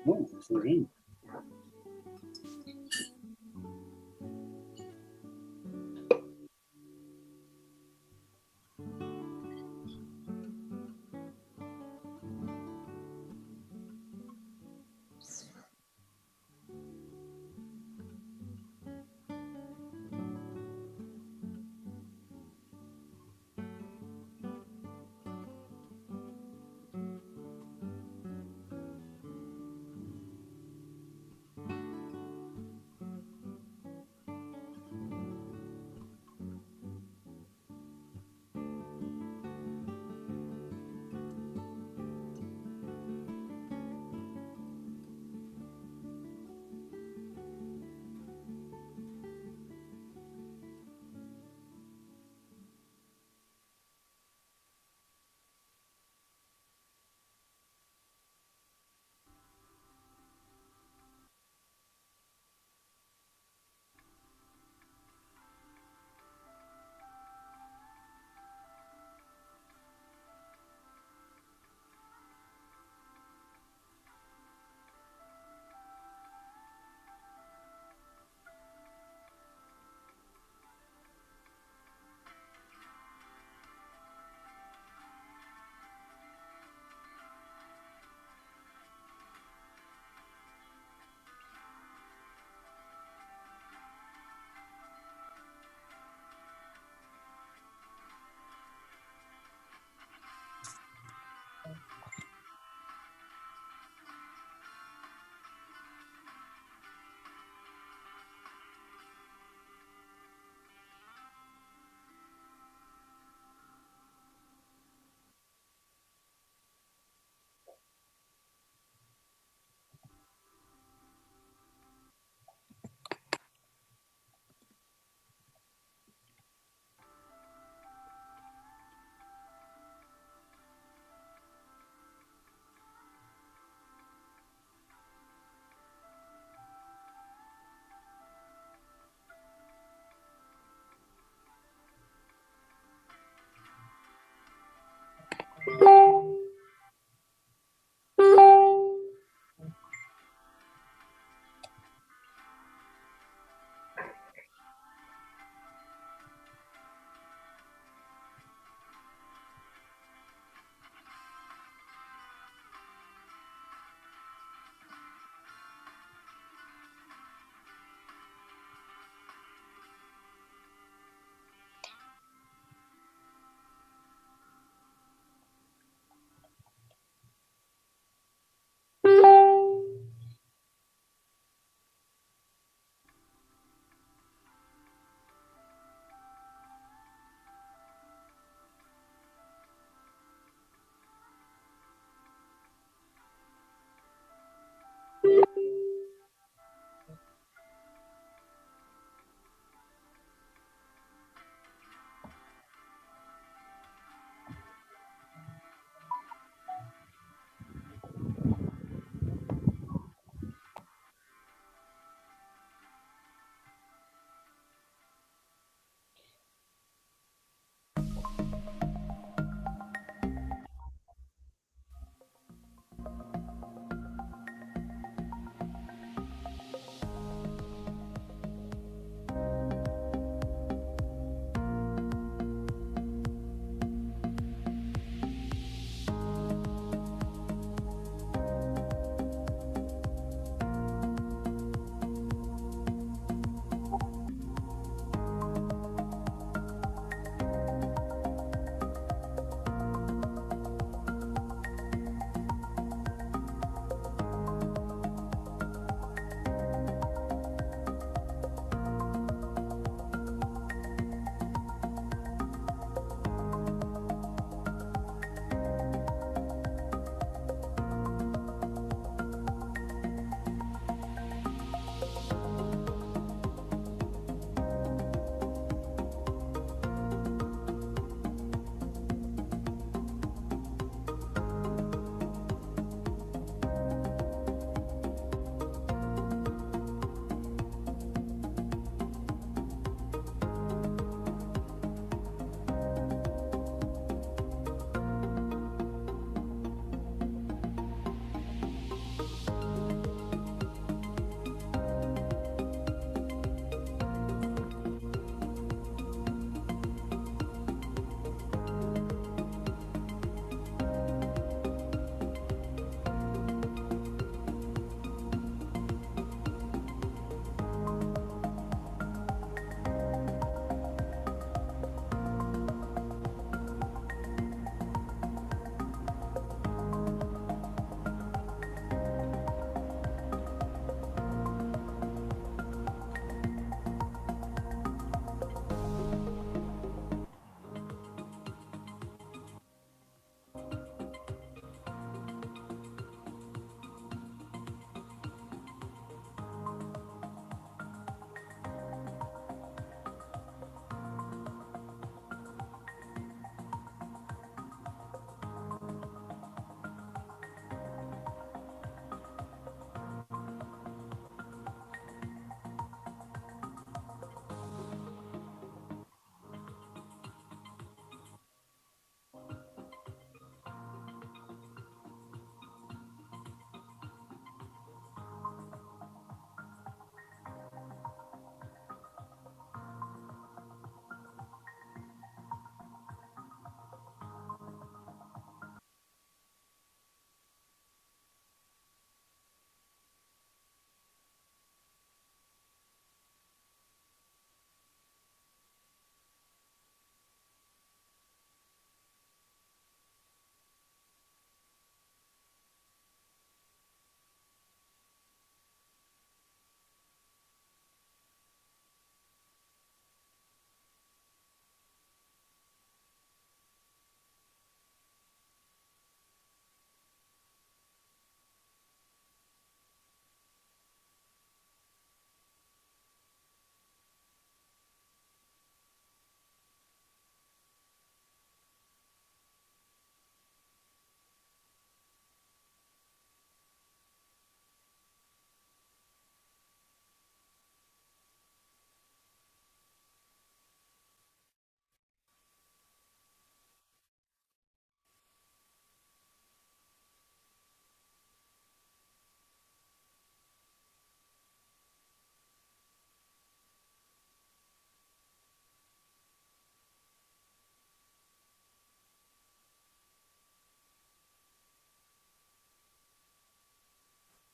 Oh, c'est joli.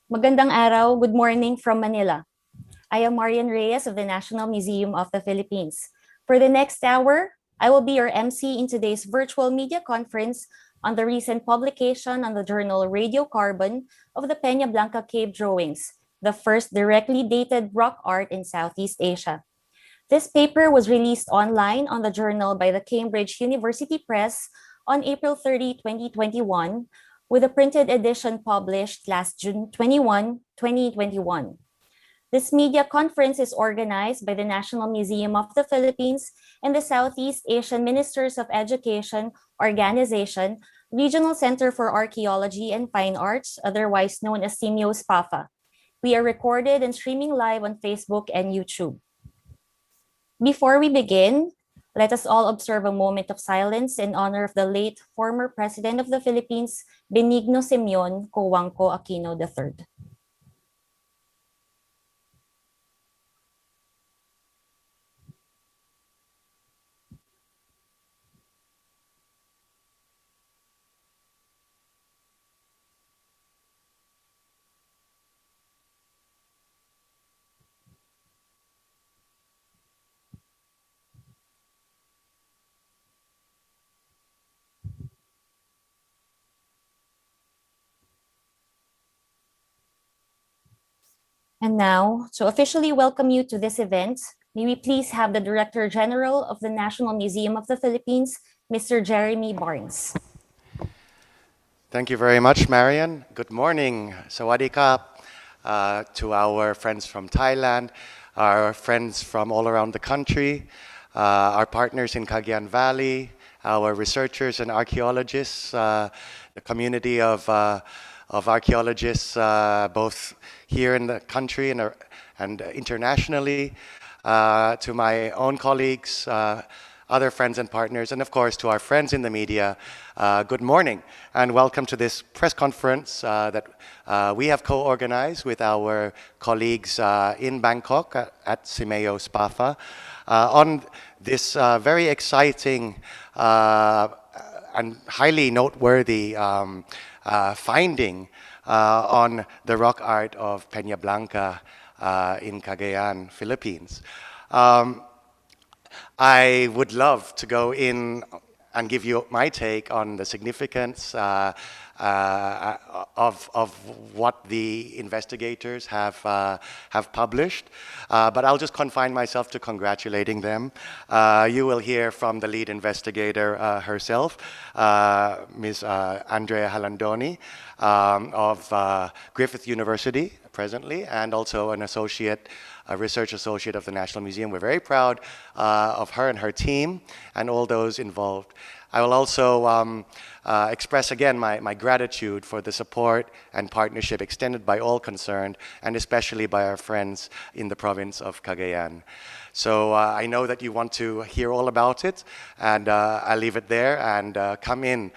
Magandang araw, good morning from Manila. I am Marian Reyes of the National Museum of the Philippines. For the next hour, I will be your MC in today's virtual media conference on the recent publication on the journal Radiocarbon of the Peñablanca cave drawings, the first directly dated rock art in Southeast Asia. This paper was released online on the journal by the Cambridge University Press on April 30, 2021, with a printed edition published last June 21, 2021. This media conference is organized by the National Museum of the Philippines and the Southeast Asian Ministers of Education Organization, Regional Center for Archaeology and Fine Arts, otherwise known as SEAMEO SPAFA. We are recorded and streaming live on Facebook and YouTube. Before we begin, let us all observe a moment of silence in honor of the late former President of the Philippines, Benigno Simeon Cojuangco Aquino III. And now, to officially welcome you to this event, may we please have the Director General of the National Museum of the Philippines, Mr. Jeremy Barnes. Thank you very much, Marian. Good morning. Sawadee Kap to our friends from Thailand, our friends from all around the country, our partners in Cagayan Valley, our researchers and archaeologists, the community of archaeologists both here in the country and internationally, to my own colleagues, other friends and partners, and of course to our friends in the media, good morning and welcome to this press conference that we have co-organized with our colleagues in Bangkok at SEAMEO SPAFA on this very exciting and highly noteworthy finding on the rock art of Peñablanca in Cagayan, Philippines. I would love to go in and give you my take on the significance of what the investigators have published, but I'll just confine myself to congratulating them. You will hear from the lead investigator herself, Ms. Andrea Halandoni of Griffith University presently, and also an associate, a research associate of the National Museum. We're very proud of her and her team and all those involved. I will also express again my gratitude for the support and partnership extended by all concerned, and especially by our friends in the province of Cagayan. So I know that you want to hear all about it, and I'll leave it there and come in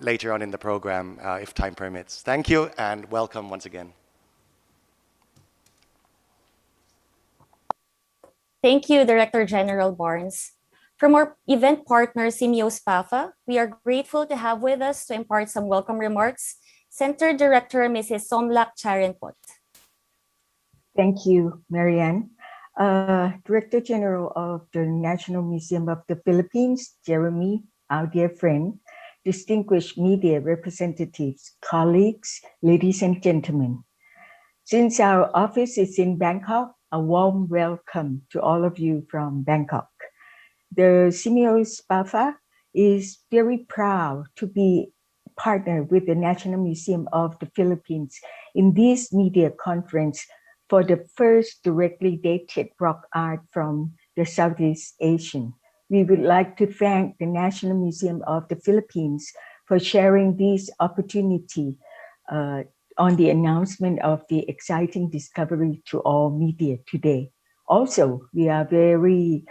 later on in the program if time permits. Thank you and welcome once again. Thank you, Director General Barnes. From our event partner, SEAMEO SPAFA, we are grateful to have with us to impart some welcome remarks, Center Director Mrs. Somlak Charenpot. Thank you, Marianne. Director General of the National Museum of the Philippines, Jeremy, our dear friend, distinguished media representatives, colleagues, ladies and gentlemen. Since our office is in Bangkok, a warm welcome to all of you from Bangkok. The SEAMEO SPAFA is very proud to be partnered with the National Museum of the Philippines in this media conference for the first directly dated rock art from the Southeast Asian. We would like to thank the National Museum of the Philippines for sharing this opportunity on the announcement of the exciting discovery to all media today. Also, we are very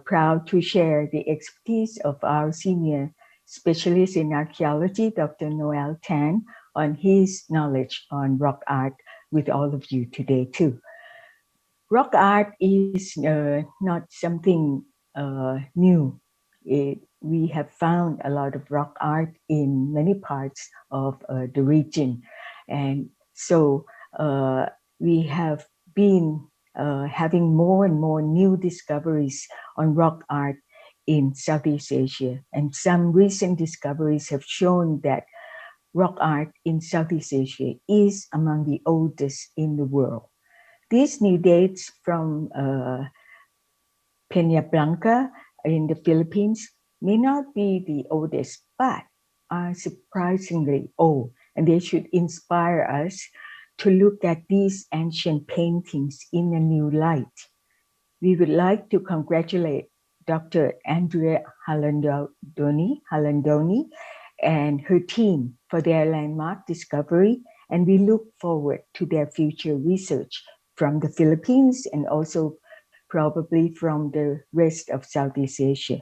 proud to share the expertise of our senior specialist in archaeology, Dr. Noel Tan, on his knowledge on rock art with all of you today too. Rock art is not something new. We have found a lot of rock art in many parts of the region. And So we have been having more and more new discoveries on rock art in Southeast Asia. And some recent discoveries have shown that rock art in Southeast Asia is among the oldest in the world. These new dates from Peñablanca in the Philippines may not be the oldest, but are surprisingly old, and they should inspire us to look at these ancient paintings in a new light. We would like to congratulate Dr. Andrea Halandoni and her team for their landmark discovery, and we look forward to their future research from the Philippines and also probably from the rest of Southeast Asia.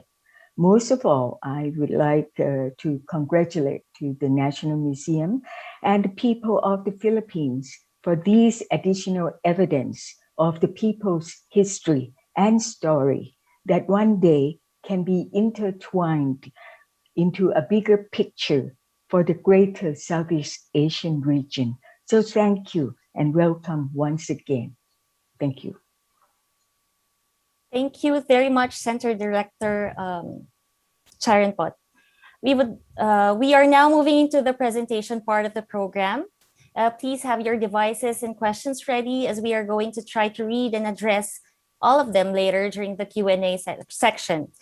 Most of all, I would like to congratulate to the National Museum and the people of the Philippines for these additional evidence of the people's history and story that one day can be intertwined into a bigger picture for the greater Southeast Asian region. So thank you and welcome once again. Thank you. Thank you very much, Center Director Charon Pot. We are now moving into the presentation part of the program. Please have your devices and questions ready, as we are going to try to read and address all of them later during the Q&A section.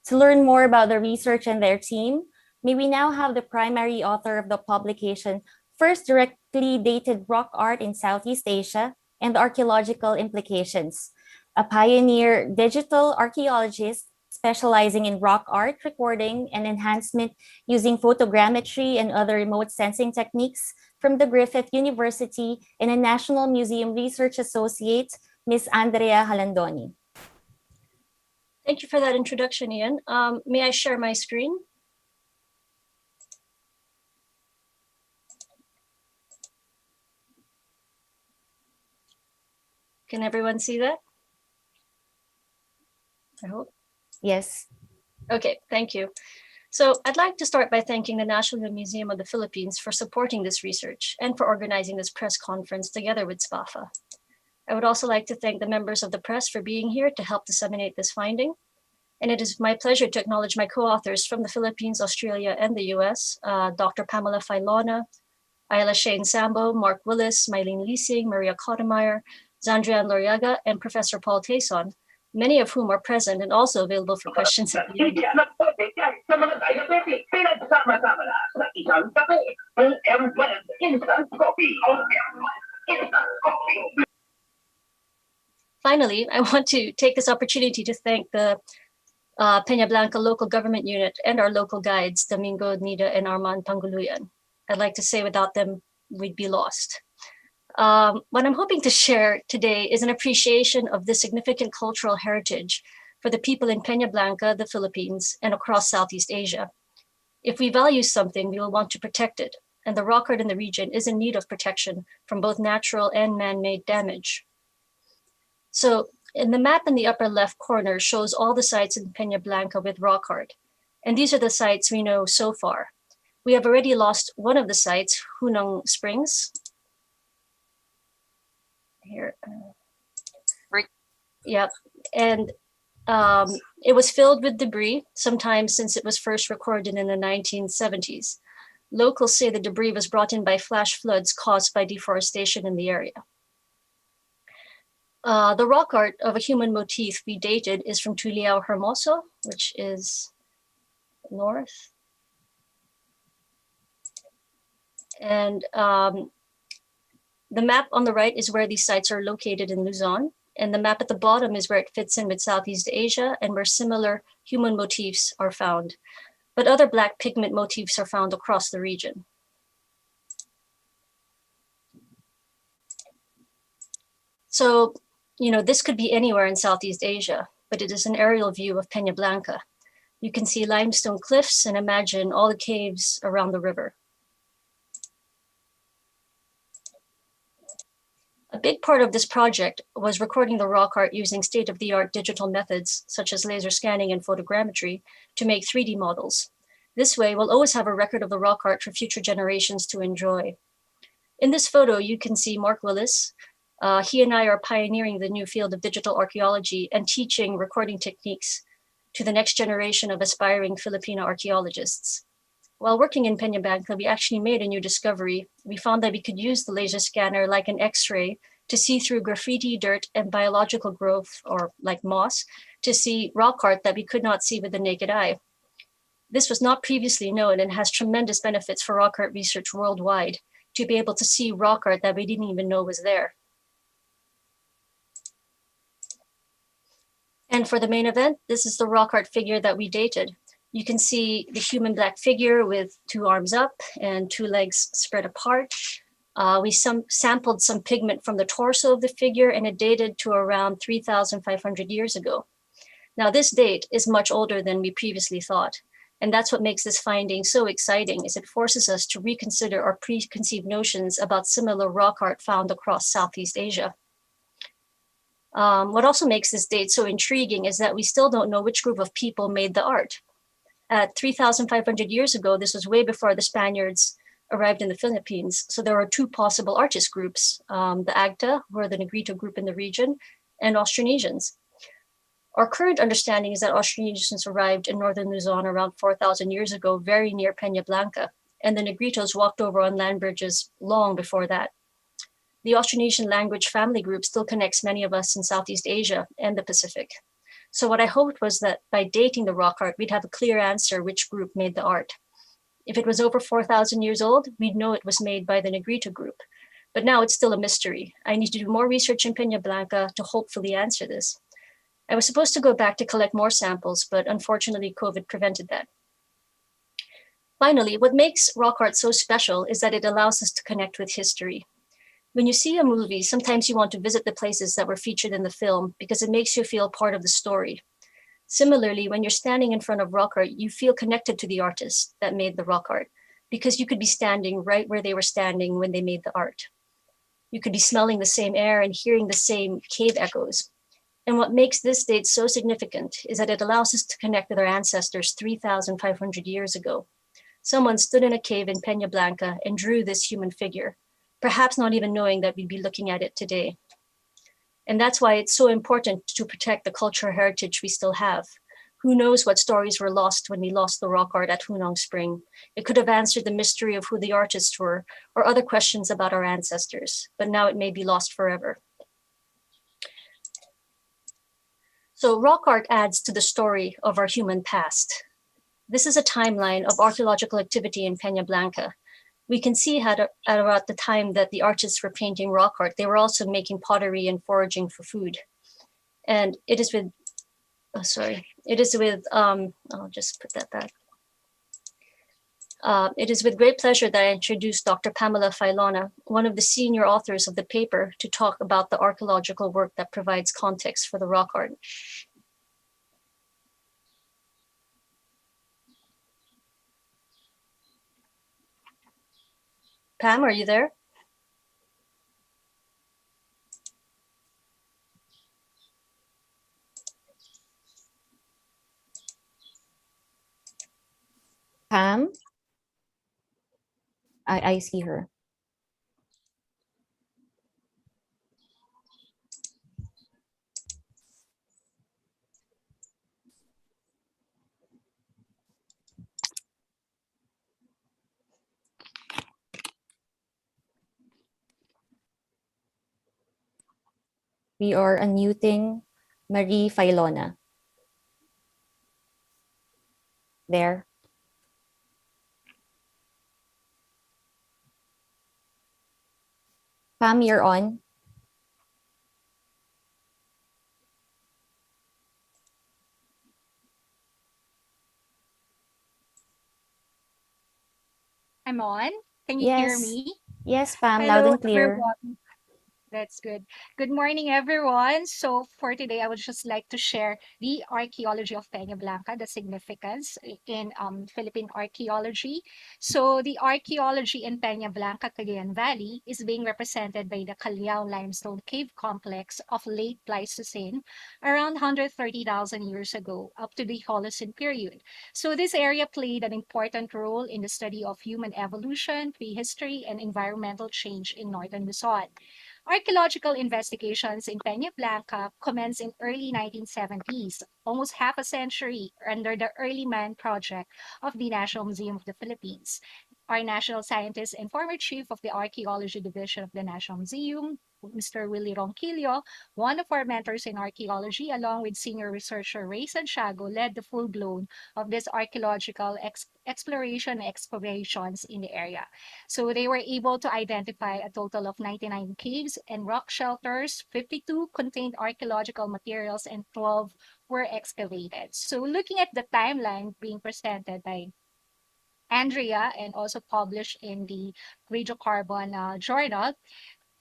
To learn more about the research and their team, may we now have the primary author of the publication, First Directly Dated Rock Art in Southeast Asia and Archaeological Implications, a pioneer digital archaeologist specializing in rock art recording and enhancement using photogrammetry and other remote sensing techniques from the Griffith University and a National Museum Research Associate, Ms. Andrea Halandoni. Thank you for that introduction, Ian. May I share my screen? Can everyone see that? I hope. Yes. Okay, thank you. So I'd like to start by thanking the National Museum of the Philippines for supporting this research and for organizing this press conference together with SPAFA. I would also like to thank the members of the press for being here to help disseminate this finding. And it is my pleasure to acknowledge my co-authors from the Philippines, Australia, and the US, Dr. Pamela Filona, Ayla Shane Sambo, Mark Willis, Mylene Leasing, Maria Cottemeyer, Zandrian Loriaga, and Professor Paul Tayson, many of whom are present and also available for questions at the end. Finally, I want to take this opportunity to thank the Peñablanca local government unit and our local guides, Domingo Nida and Armand Panguluyan. I'd like to say without them, we'd be lost. What I'm hoping to share today is an appreciation of the significant cultural heritage for the people in Peñablanca, the Philippines, and across Southeast Asia. If we value something, we will want to protect it, and the rock art in the region is in need of protection from both natural and man-made damage. So, in the map in the upper left corner shows all the sites in Peñablanca with rock art, and these are the sites we know so far. We have already lost one of the sites, Hunong Springs. Here, yeah, and it was filled with debris sometime since it was first recorded in the 1970s. Locals say the debris was brought in by flash floods caused by deforestation in the area. The rock art of a human motif we dated is from Tuliao Hermoso, which is north. And the map on the right is where these sites are located in Luzon, and the map at the bottom is where it fits in with Southeast Asia and where similar human motifs are found. But other black pigment motifs are found across the region. So, you know, this could be anywhere in Southeast Asia, but it is an aerial view of Peñablanca. You can see limestone cliffs and imagine all the caves around the river. A big part of this project was recording the rock art using state-of-the-art digital methods, such as laser scanning and photogrammetry, to make 3D models. This way, we'll always have a record of the rock art for future generations to enjoy. In this photo, you can see Mark Willis. He and I are pioneering the new field of digital archaeology and teaching recording techniques to the next generation of aspiring Filipino archaeologists. While working in Peñablanca, we actually made a new discovery. We found that we could use the laser scanner like an X-ray to see through graffiti, dirt, and biological growth, or like moss, to see rock art that we could not see with the naked eye. This was not previously known and has tremendous benefits for rock art research worldwide, to be able to see rock art that we didn't even know was there. And for the main event, this is the rock art figure that we dated. You can see the human black figure with 2 arms up and 2 legs spread apart. We sampled some pigment from the torso of the figure, and it dated to around 3,500 years ago. Now, this date is much older than we previously thought. And that's what makes this finding so exciting, is it forces us to reconsider our preconceived notions about similar rock art found across Southeast Asia. What also makes this date so intriguing is that we still don't know which group of people made the art. At 3,500 years ago, this was way before the Spaniards arrived in the Philippines. So there are 2 possible artist groups, the Agta, who are the Negrito group in the region, and Austronesians. Our current understanding is that Austronesians arrived in northern Luzon around 4,000 years ago, very near Peñablanca, and the Negritos walked over on land bridges long before that. The Austronesian language family group still connects many of us in Southeast Asia and the Pacific. So what I hoped was that by dating the rock art, we'd have a clear answer which group made the art. If it was over 4,000 years old, we'd know it was made by the Negrito group. But now it's still a mystery. I need to do more research in Peñablanca to hopefully answer this. I was supposed to go back to collect more samples, but unfortunately, COVID prevented that. Finally, what makes rock art so special is that it allows us to connect with history. When you see a movie, sometimes you want to visit the places that were featured in the film because it makes you feel part of the story. Similarly, when you're standing in front of rock art, you feel connected to the artist that made the rock art because you could be standing right where they were standing when they made the art. You could be smelling the same air and hearing the same cave echoes. And what makes this date so significant is that it allows us to connect with our ancestors 3,500 years ago. Someone stood in a cave in Peñablanca and drew this human figure, perhaps not even knowing that we'd be looking at it today. And that's why it's so important to protect the cultural heritage we still have. Who knows what stories were lost when we lost the rock art at Hunong Spring? It could have answered the mystery of who the artists were or other questions about our ancestors, but now it may be lost forever. So rock art adds to the story of our human past. This is a timeline of archaeological activity in Peñablanca. We can see how at about the time that the artists were painting rock art, they were also making pottery and foraging for food. And it is with, I'll just put that back. It is with great pleasure that I introduce Dr. Pamela Filona, one of the senior authors of the paper, to talk about the archaeological work that provides context for the rock art. Pam, are you there? Pam? I see her. We are unmuting Marie Filona. There. Pam, you're on. I'm on. Can you hear me? Yes, Pam, Hello, loud and clear. everyone. That's good. Good morning, everyone. So for today, I would just like to share the archaeology of Peñablanca, the significance in Philippine archaeology. So the archaeology in Peñablanca, Cagayan Valley is being represented by the Callao limestone cave complex of late Pleistocene, around 130,000 years ago, up to the Holocene period. So this area played an important role in the study of human evolution, prehistory, and environmental change in northern Luzon. Archaeological investigations in Peñablanca commenced in early 1970s, almost half a century under the Early Man project of the National Museum of the Philippines. Our national scientist and former chief of the Archaeology Division of the National Museum, Mr. Willie Ronquillo, one of our mentors in archaeology, along with senior researcher Ray Santiago, led the full-blown of this archaeological exploration and excavations in the area. So they were able to identify a total of 99 caves and rock shelters, 52 contained archaeological materials, and 12 were excavated. So looking at the timeline being presented by Andrea and also published in the Radiocarbon Journal,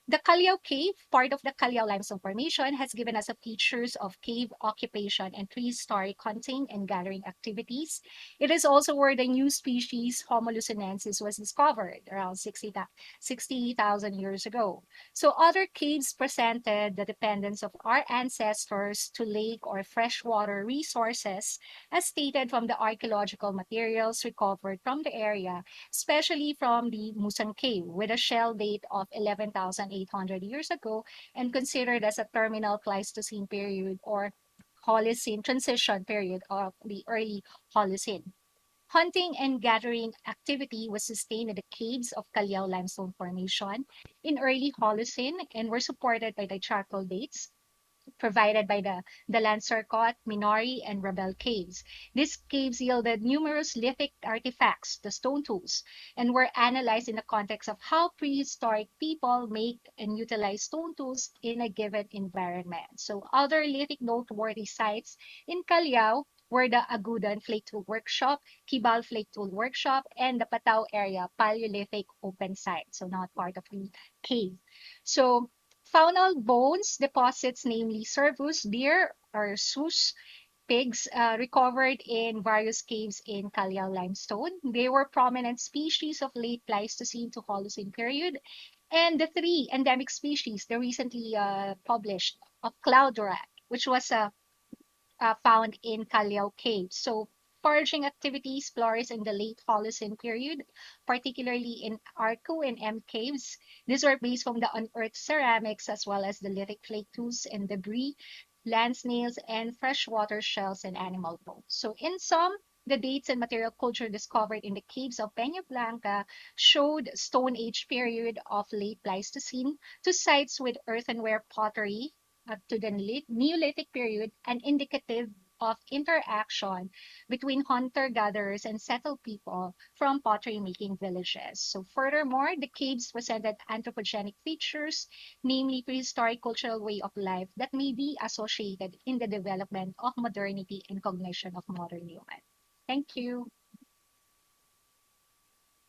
the Callao Cave, part of the Callao Limestone Formation, has given us a pictures of cave occupation and prehistoric hunting and gathering activities. It is also where the new species Homo lucenensis was discovered around 60,000 years ago. So other caves presented the dependence of our ancestors to lake or freshwater resources, as stated from the archaeological materials recovered from the area, especially from the Musang Cave, with a shell date of 11,800 years ago and considered as a terminal Pleistocene period or Holocene transition period of the early Holocene. Hunting and gathering activity was sustained in the caves of Callao Limestone Formation in early Holocene and were supported by the charcoal dates provided by the Lancercot, Minori, and Rebel caves. These caves yielded numerous lithic artifacts, the stone tools, and were analyzed in the context of how prehistoric people make and utilize stone tools in a given environment. So other lithic noteworthy sites in Callao were the Agudan Flake Tool Workshop, Kibal Flake Tool Workshop, and the Patao area Paleolithic open site, so not part of the cave. So faunal bones deposits, namely cervus, deer, or sus, pigs, recovered in various caves in Callao limestone. They were prominent species of late Pleistocene to Holocene period. And the three endemic species, the recently published of cloud rat, which was found in Callao Cave. So foraging activities flourished in the late Holocene period, particularly in Arco and M caves. These were based from the unearthed ceramics as well as the lithic flake tools and debris, land snails, and freshwater shells and animal bones. So in sum, the dates and material culture discovered in the caves of Peñablanca showed Stone Age period of late Pleistocene to sites with earthenware pottery to the Neolithic period, and indicative of interaction between hunter-gatherers and settled people from pottery-making villages. So furthermore, the caves presented anthropogenic features, namely prehistoric cultural way of life that may be associated in the development of modernity and cognition of modern human. Thank you.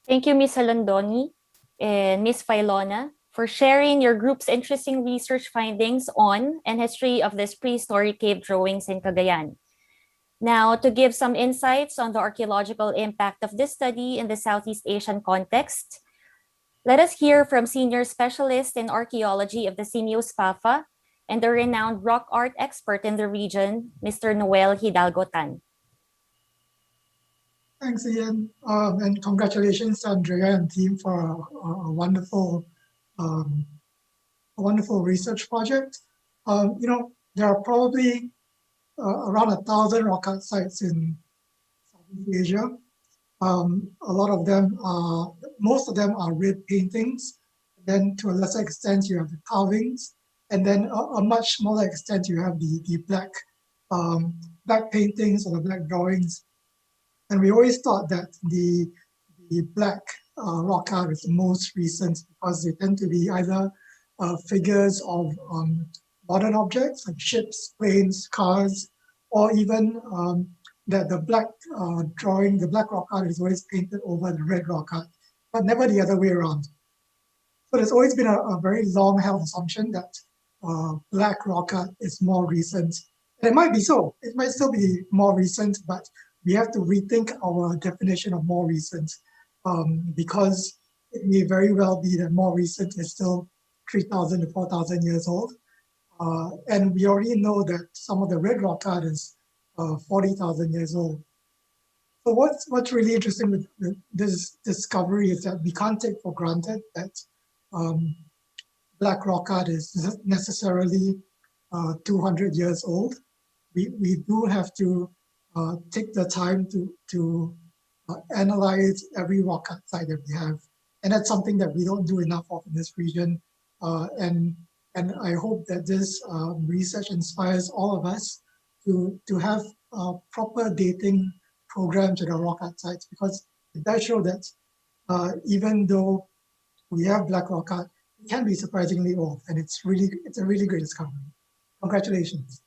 Thank you, Ms. Alondoni and Ms. Filona, for sharing your group's interesting research findings on and history of this prehistoric cave drawings in Cagayan. Now, to give some insights on the archaeological impact of this study in the Southeast Asian context, let us hear from Senior Specialist in Archaeology of the SEAMEO SPAFA and the renowned rock art expert in the region, Mr. Noel Hidalgo Tan. Thanks, Ian, and congratulations, Andrea and team, for a wonderful research project. There are probably around 1,000 rock art sites in Southeast Asia. A lot of them are, most of them are red paintings. Then to a lesser extent, you have the carvings. And then a much smaller extent, you have the black paintings or the black drawings. And we always thought that the black rock art is the most recent because they tend to be either figures of modern objects like ships, planes, cars, or even that the black the black rock art is always painted over the red rock art, but never the other way around. So there's always been a very long-held assumption that black rock art is more recent. And it might be so. It might still be more recent, but we have to rethink our definition of more recent because it may very well be that more recent is still 3,000 to 4,000 years old. And we already know that some of the red rock art is 40,000 years old. So what's really interesting with this discovery is that we can't take for granted that black rock art is necessarily 200 years old. We do have to take the time to analyze every rock art site that we have. And that's something that we don't do enough of in this region. And I hope that this research inspires all of us to have proper dating programs at our rock art sites, because it does show that even though we have black rock art, it can be surprisingly old, and it's a really great discovery. Congratulations.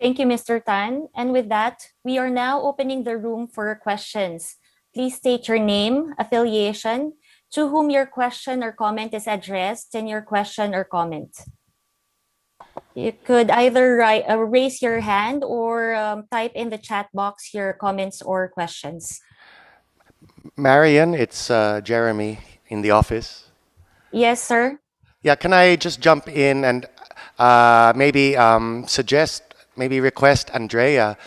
Thank you, Mr. Tan. And with that, we are now opening the room for questions. Please state your name, affiliation, to whom your question or comment is addressed, and your question or comment. You could either raise your hand or type in the chat box your comments or questions. Marian, it's Jeremy in the office. Yes, sir. Yeah, can I just jump in and maybe request Andrea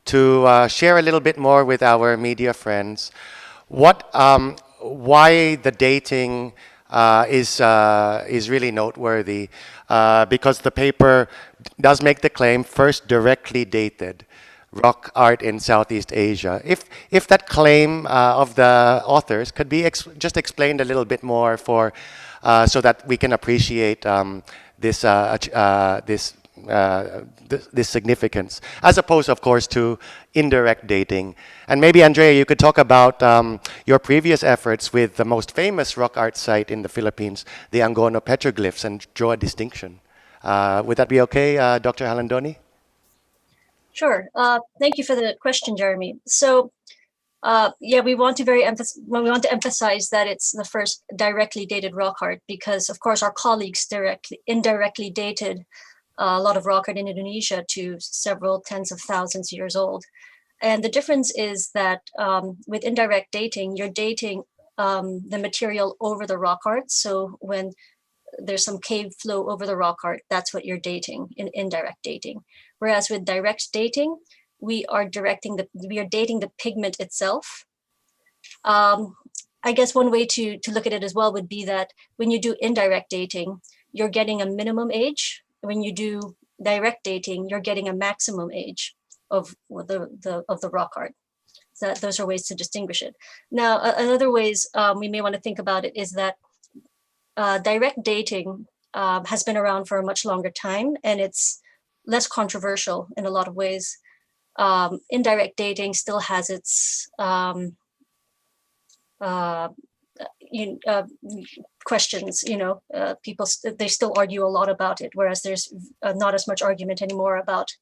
to share a little bit more with our media friends why the dating is really noteworthy, because the paper does make the claim first directly dated rock art in Southeast Asia. If that claim of the authors could be just explained a little bit more so that we can appreciate this significance, as opposed, of course, to indirect dating. And maybe, Andrea, you could talk about your previous efforts with the most famous rock art site in the Philippines, the Angono petroglyphs, and draw a distinction. Would that be okay, Dr. Halandoni? Sure. Thank you for the question, Jeremy. So, we want to emphasize that it's the first directly dated rock art, because, of course, our colleagues indirectly dated a lot of rock art in Indonesia to several tens of thousands of years old. And the difference is that with indirect dating, you're dating the material over the rock art. So when there's some cave flow over the rock art, that's what you're dating in indirect dating. Whereas with direct dating, we are dating the pigment itself. I guess one way to look at it as well would be that when you do indirect dating, you're getting a minimum age. When you do direct dating, you're getting a maximum age of the rock art. So those are ways to distinguish it. Now, another ways we may want to think about it is that direct dating has been around for a much longer time, and it's less controversial in a lot of ways. Indirect dating still has its questions. People they still argue a lot about it, whereas there's not as much argument anymore about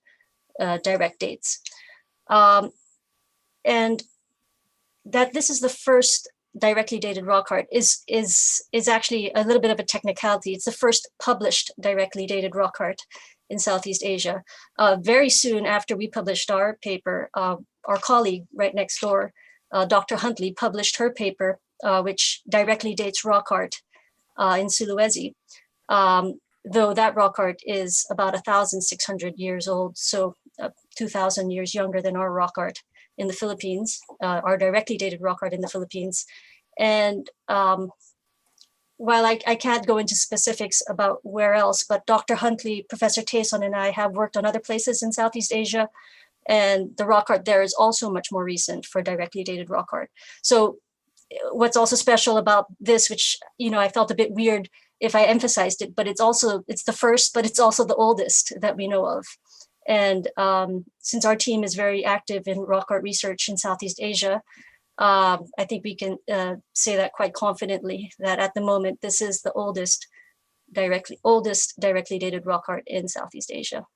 direct dates. And that this is the first directly dated rock art is actually a little bit of a technicality. It's the first published directly dated rock art in Southeast Asia. Very soon after we published our paper, our colleague right next door, Dr. Huntley, published her paper, which directly dates rock art in Sulawesi, though that rock art is about 1,600 years old, so 2,000 years younger than our rock art in the Philippines, our directly dated rock art in the Philippines. And while I can't go into specifics about where else, but Dr. Huntley, Professor Tayson, and I have worked on other places in Southeast Asia, and the rock art there is also much more recent for directly dated rock art. So what's also special about this, which I felt a bit weird if I emphasized it, but it's the first, but it's also the oldest that we know of. And since our team is very active in rock art research in Southeast Asia, I think we can say that quite confidently, that at the moment, this is the oldest directly dated rock art in Southeast Asia.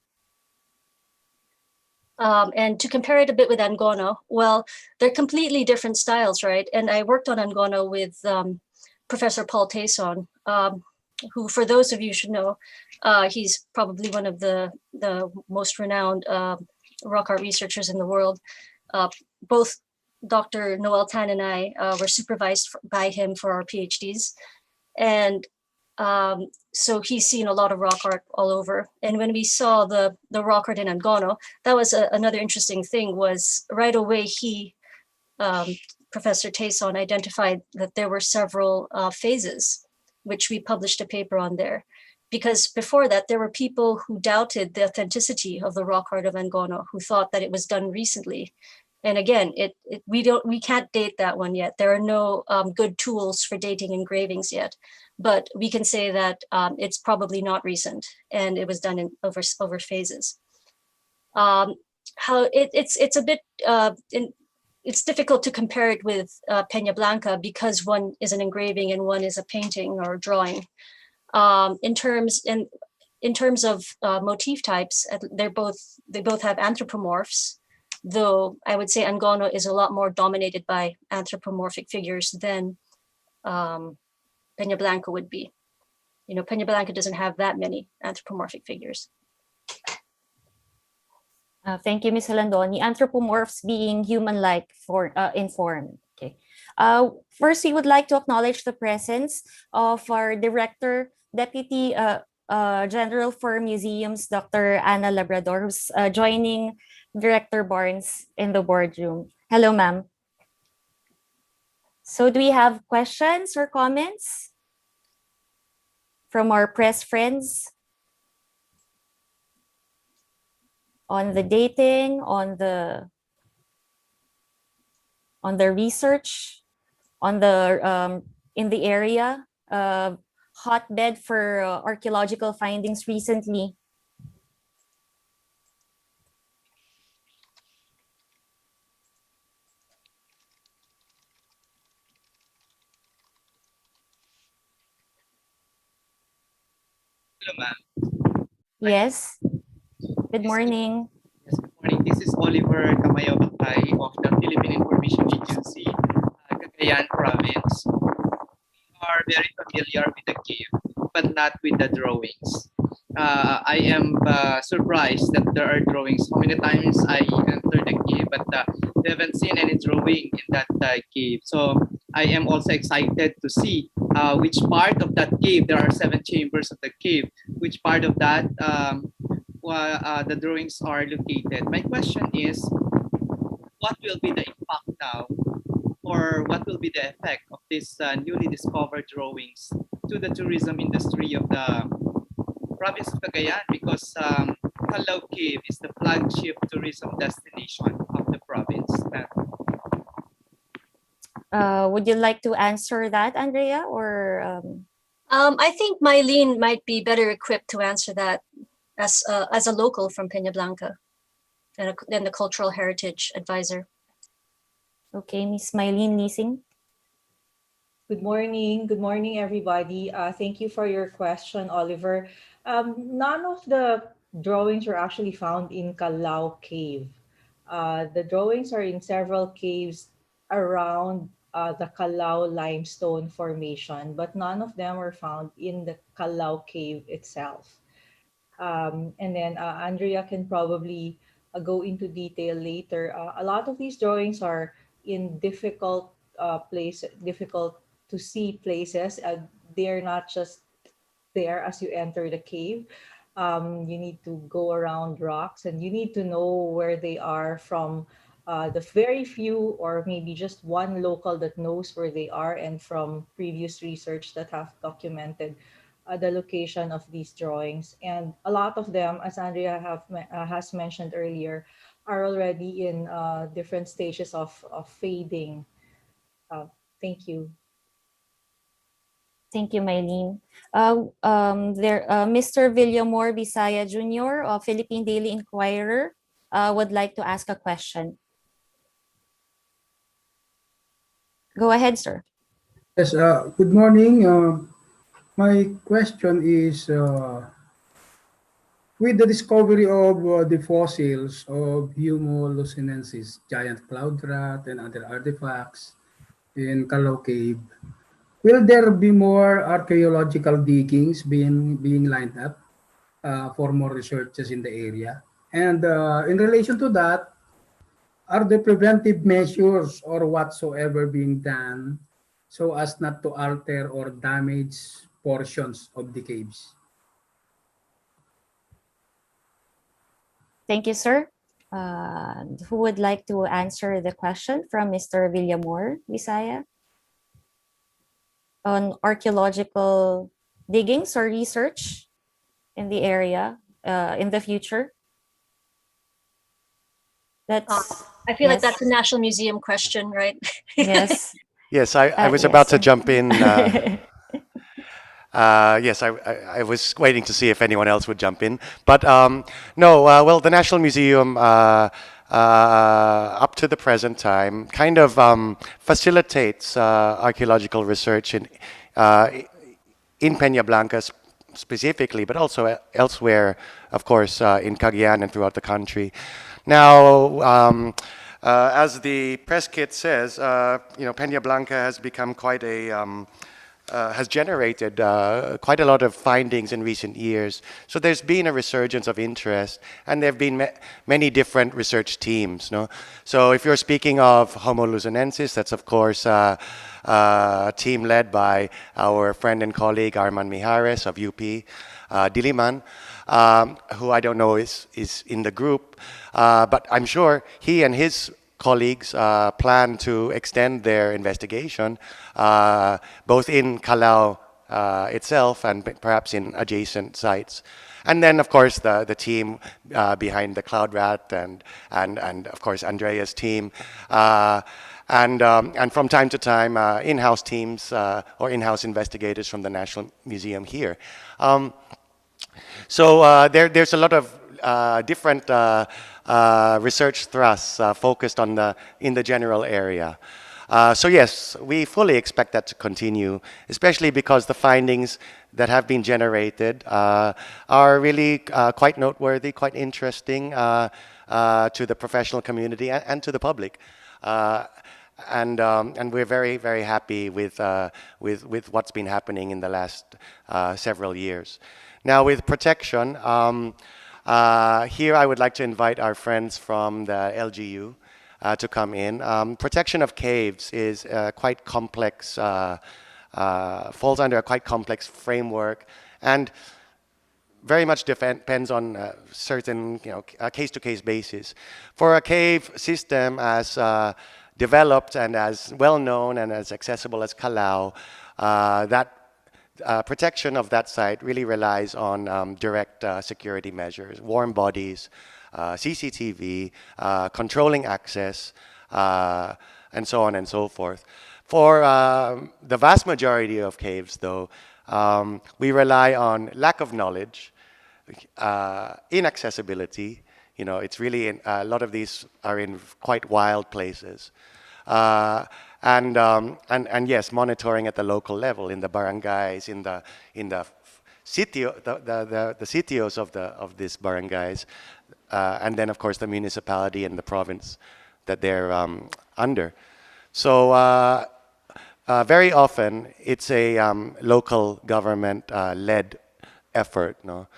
And to compare it a bit with Angono, well, they're completely different styles, right? And I worked on Angono with Professor Paul Tayson, who, for those of you should know, he's probably one of the most renowned rock art researchers in the world. Both Dr. Noel Tan and I were supervised by him for our PhDs. And so he's seen a lot of rock art all over. And when we saw the rock art in Angono, that was another interesting thing. Was right away he, Professor Tayson, identified that there were several phases, which we published a paper on there. Because before that, there were people who doubted the authenticity of the rock art of Angono, who thought that it was done recently. And again, we can't date that one yet. There are no good tools for dating engravings yet, but we can say that it's probably not recent, and it was done in over phases. It's a bit it's difficult to compare it with Peñablanca because one is an engraving and one is a painting or a drawing. In terms of motif types, they both have anthropomorphs. Though I would say Angono is a lot more dominated by anthropomorphic figures than Peñablanca would be. You know, Peñablanca doesn't have that many anthropomorphic figures. Thank you, Ms. Landoni. Anthropomorphs being human-like in form. Okay. First, we would like to acknowledge the presence of our Director, Deputy General for Museums, Dr. Ana Labrador, who's joining Director Barnes in the boardroom. Hello, ma'am. So do we have questions or comments from our press friends on the dating, on the research, on the in the area, hotbed for archaeological findings recently? Hello, ma'am. Yes. Good morning. Yes, good morning. This is Oliver Camayo Bakay of the Philippine Information Agency, Cagayan Province. We are very familiar with the cave, but not with the drawings. I am surprised that there are drawings. How many times I entered the cave, but we haven't seen any drawing in that cave. So I am also excited to see which part of that cave, there are 7 chambers of the cave, which part of that the drawings are located. My question is, what will be the impact now, or what will be the effect of these newly discovered drawings to the tourism industry of the province of Cagayan? Because Calao Cave is the flagship tourism destination of the province. Would you like to answer that, Andrea, or? I think Mylene might be better equipped to answer that as a local from Peñablanca and the cultural heritage advisor. Okay, Miss Mylene Nising. Good morning. Good morning, everybody. Thank you for your question, Oliver. None of the drawings were actually found in Calao Cave. The drawings are in several caves around the Calao limestone formation, but none of them were found in the Calao Cave itself. And then Andrea can probably go into detail later. A lot of these drawings are in difficult difficult to see places. They're not just there as you enter the cave. You need to go around rocks, and you need to know where they are from the very few or maybe just one local that knows where they are, and from previous research that have documented the location of these drawings. And a lot of them, as Andrea has mentioned earlier, are already in different stages of fading. Thank you. Thank you, Mylene. Mr. Villamor Bisaya Jr. of Philippine Daily Inquirer would like to ask a question. Go ahead, sir. Yes, good morning. My question is, with the discovery of the fossils of Homo lucenensis, giant cloud rat, and other artifacts in Calao Cave, will there be more archaeological diggings being lined up for more researches in the area? And in relation to that, are the preventive measures or whatsoever being done so as not to alter or damage portions of the caves? Thank you, sir. Who would like to answer the question from Mr. Villamor, Visaya, on archaeological diggings or research in the area in the future? That's I feel like yes. that's a National Museum question, right? Yes. Yes, I was Yes, about to sir. jump in. Yes, I was waiting to see if anyone else would jump in. But no, well, the National Museum, up to the present time, kind of facilitates archaeological research in Peñablanca specifically, but also elsewhere, of course, in Cagayan and throughout the country. Now, as the press kit says, Peñablanca has become quite has generated quite a lot of findings in recent years. So there's been a resurgence of interest, and there have been many different research teams. No? So if you're speaking of Homo luzonensis, that's of course a team led by our friend and colleague Arman Mijares of UP Diliman, who I don't know is in the group, but I'm sure he and his colleagues plan to extend their investigation both in Calao itself and perhaps in adjacent sites. And then, of course, the team behind the Cloud Rat and of course, Andrea's team. And from time to time, in-house teams or in-house investigators from the National Museum here. So there's a lot of different research thrusts focused on in the general area. So yes, we fully expect that to continue, especially because the findings that have been generated are really quite noteworthy, quite interesting to the professional community and to the public. And we're very, very happy with what's been happening in the last several years. Now with protection, here I would like to invite our friends from the LGU to come in. Protection of caves is quite complex, falls under a quite complex framework, and very much depends on certain, case-to-case basis. For a cave system as developed and as well-known and as accessible as Calao, that protection of that site really relies on direct security measures, warm bodies, CCTV, controlling access, and so on and so forth. For the vast majority of caves, though, we rely on lack of knowledge, inaccessibility. It's really a lot of these are in quite wild places. And yes, monitoring at the local level, in the barangays, in the sitio, the sitios of these barangays, and then of course the municipality and the province that they're under. So very often it's a local government led effort. No,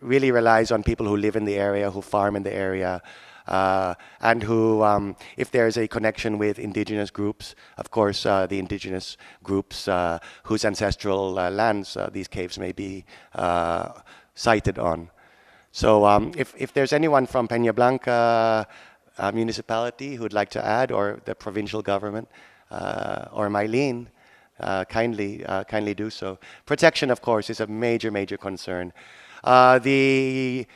really relies on people who live in the area, who farm in the area. And who, if there's a connection with indigenous groups, of course, the indigenous groups whose ancestral lands these caves may be sited on. So if there's anyone from Peñablanca municipality who'd like to add, or the provincial government, or Mylene, kindly do so. Protection, of course, is a major, major concern. The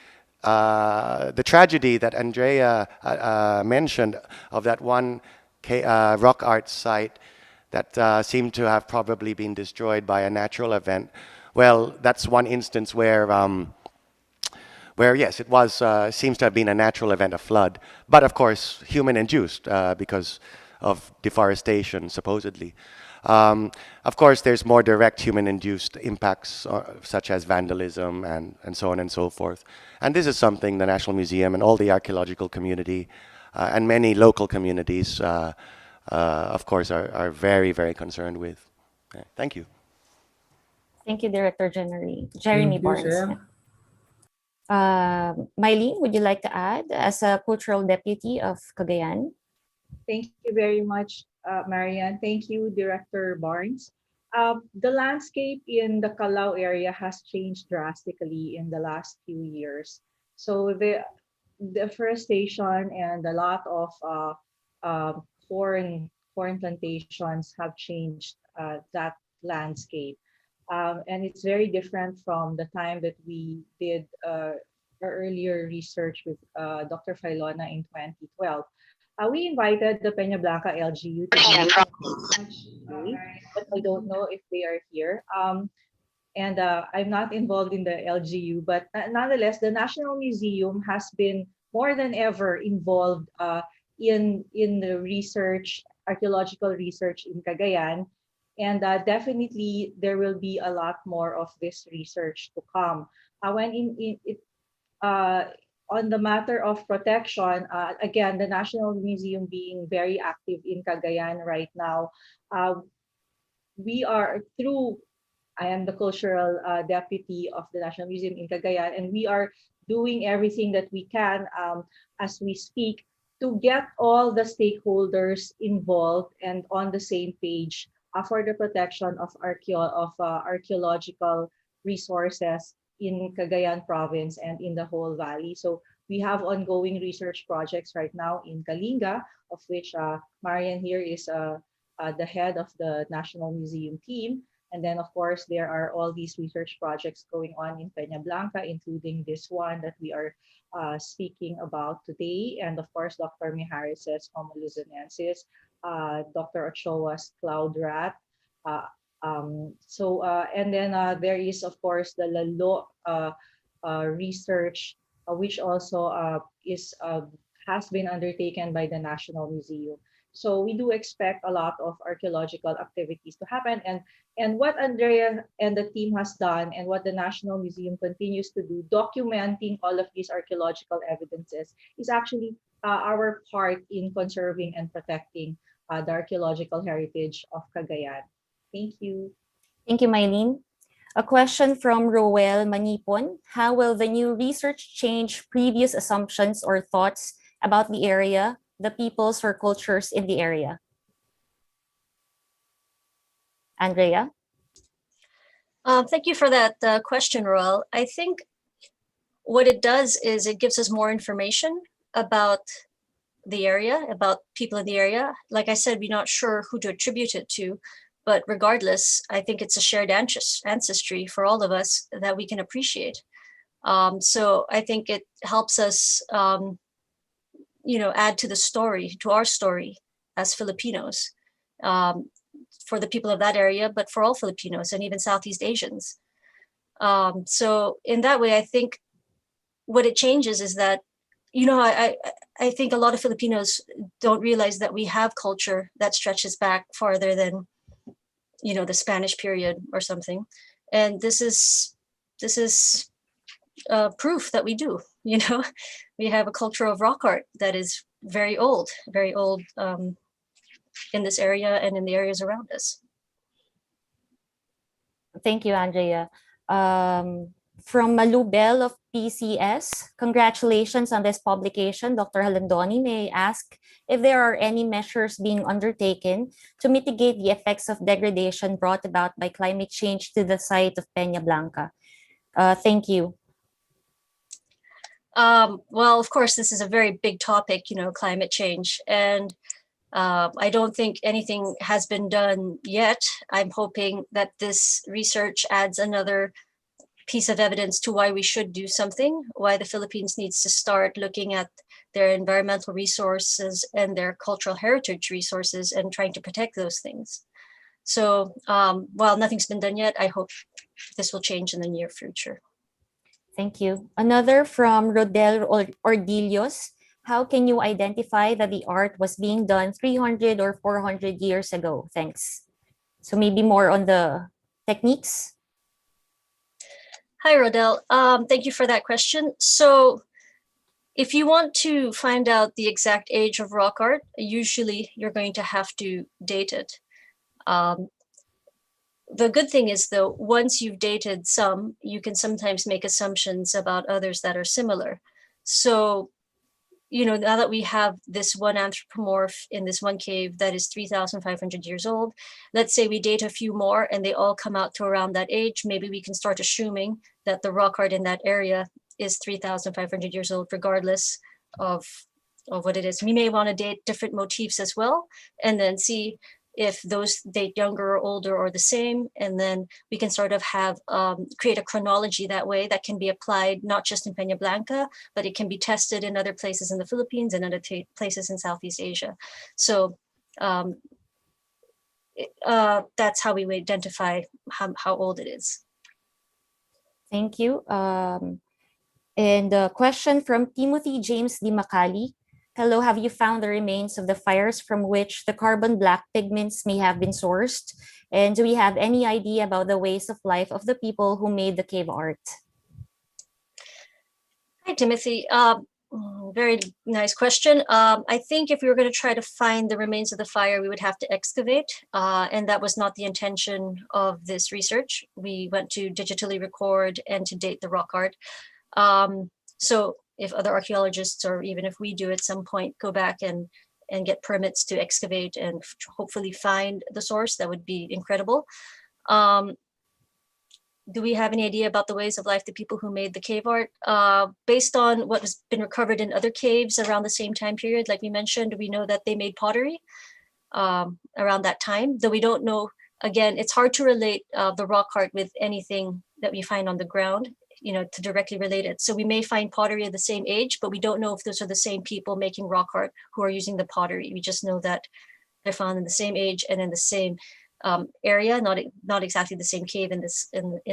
tragedy that Andrea mentioned of that one rock art site that seemed to have probably been destroyed by a natural event, well, that's one instance where yes, it was seems to have been a natural event, a flood, but of course human-induced because of deforestation, supposedly. Of course, there's more direct human-induced impacts, such as vandalism and so on and so forth. And this is something the National Museum and all the archaeological community and many local communities, of course, are very, very concerned with. Okay, thank you. Thank you, Director Jeremy Thank you, Barnes. Sam. Mylene, would you like to add as a cultural deputy of Cagayan? Thank you very much, Marian. Thank you, Director Barnes. The landscape in the Calao area has changed drastically in the last few years. So the deforestation and a lot of foreign plantations have changed that landscape. And it's very different from the time that we did our earlier research with Dr. Filona in 2012. We invited the Peñablanca LGU to be today, but I don't know if they are here. And I'm not involved in the LGU, but nonetheless, the National Museum has been more than ever involved in the research, archaeological research in Cagayan. And definitely there will be a lot more of this research to come. Uh, on the matter of protection, again, the National Museum being very active in Cagayan right now, we are through, I am the cultural deputy of the National Museum in Cagayan, and we are doing everything that we can as we speak to get all the stakeholders involved and on the same page for the protection of archaeological resources in Cagayan province and in the whole valley. So we have ongoing research projects right now in Kalinga, of which Marian here is the head of the National Museum team. And then, of course, there are all these research projects going on in Peñablanca, including this one that we are speaking about today. And of course, Dr. Mijares's Homo luzonensis, Dr. Ochoa's Cloud Rat. And then there is, of course, the Lalo research, which also has been undertaken by the National Museum. So we do expect a lot of archaeological activities to happen. And what Andrea and the team has done and what the National Museum continues to do, documenting all of these archaeological evidences, is actually our part in conserving and protecting the archaeological heritage of Cagayan. Thank you. Thank you, Mylene. A question from Roel Manipon. How will the new research change previous assumptions or thoughts about the area, the peoples or cultures in the area? Andrea? Thank you for that question, Roel. I think what it does is it gives us more information about the area, about people in the area. Like I said, we're not sure who to attribute it to, but regardless, I think it's a shared ancestry for all of us that we can appreciate. So I think it helps us, add to the story, to our story as Filipinos, for the people of that area, but for all Filipinos and even Southeast Asians. So in that way, I think what it changes is that, I think a lot of Filipinos don't realize that we have culture that stretches back farther than, the Spanish period or something. And this is proof that we do. We have a culture of rock art that is very old in this area and in the areas around us. Thank you, Andrea. From Malu Bell of PCS, congratulations on this publication. Dr. Halandoni, may I ask if there are any measures being undertaken to mitigate the effects of degradation brought about by climate change to the site of Peñablanca? Thank you. Well, of course, this is a very big topic, climate change. And I don't think anything has been done yet. I'm hoping that this research adds another piece of evidence to why we should do something, why the Philippines needs to start looking at their environmental resources and their cultural heritage resources and trying to protect those things. So while nothing's been done yet, I hope this will change in the near future. Thank you. Another from Rodel Ordillos. How can you identify that the art was being done 300 or 400 years ago? Thanks. So maybe more on the techniques. Hi, Rodel. Thank you for that question. So if you want to find out the exact age of rock art, usually you're going to have to date it. the good thing is, though, once you've dated some, you can sometimes make assumptions about others that are similar. So, now that we have this one anthropomorph in this one cave that is 3,500 years old, let's say we date a few more and they all come out to around that age, maybe we can start assuming that the rock art in that area is 3,500 years old, regardless of what it is. We may want to date different motifs as well, and then see if those date younger or older or the same, and then we can sort of have create a chronology that way that can be applied not just in Peñablanca, but it can be tested in other places in the Philippines and other places in Southeast Asia. So that's how we would identify how old it is. Thank you. And a question from Timothy James Di Macali. Hello, have you found the remains of the fires from which the carbon black pigments may have been sourced? And do we have any idea about the ways of life of the people who made the cave art? Hi, Timothy. Very nice question. I think if we were going to try to find the remains of the fire, we would have to excavate. And that was not the intention of this research. We went to digitally record and to date the rock art. So if other archaeologists, or even if we do at some point, go back and get permits to excavate and hopefully find the source, that would be incredible. Do we have any idea about the ways of life, the people who made the cave art? Based on what has been recovered in other caves around the same time period, like we mentioned, we know that they made pottery around that time, though we don't know. Again, it's hard to relate the rock art with anything that we find on the ground, to directly relate it. So we may find pottery of the same age, but we don't know if those are the same people making rock art who are using the pottery. We just know that they're found in the same age and in the same area, not exactly the same cave in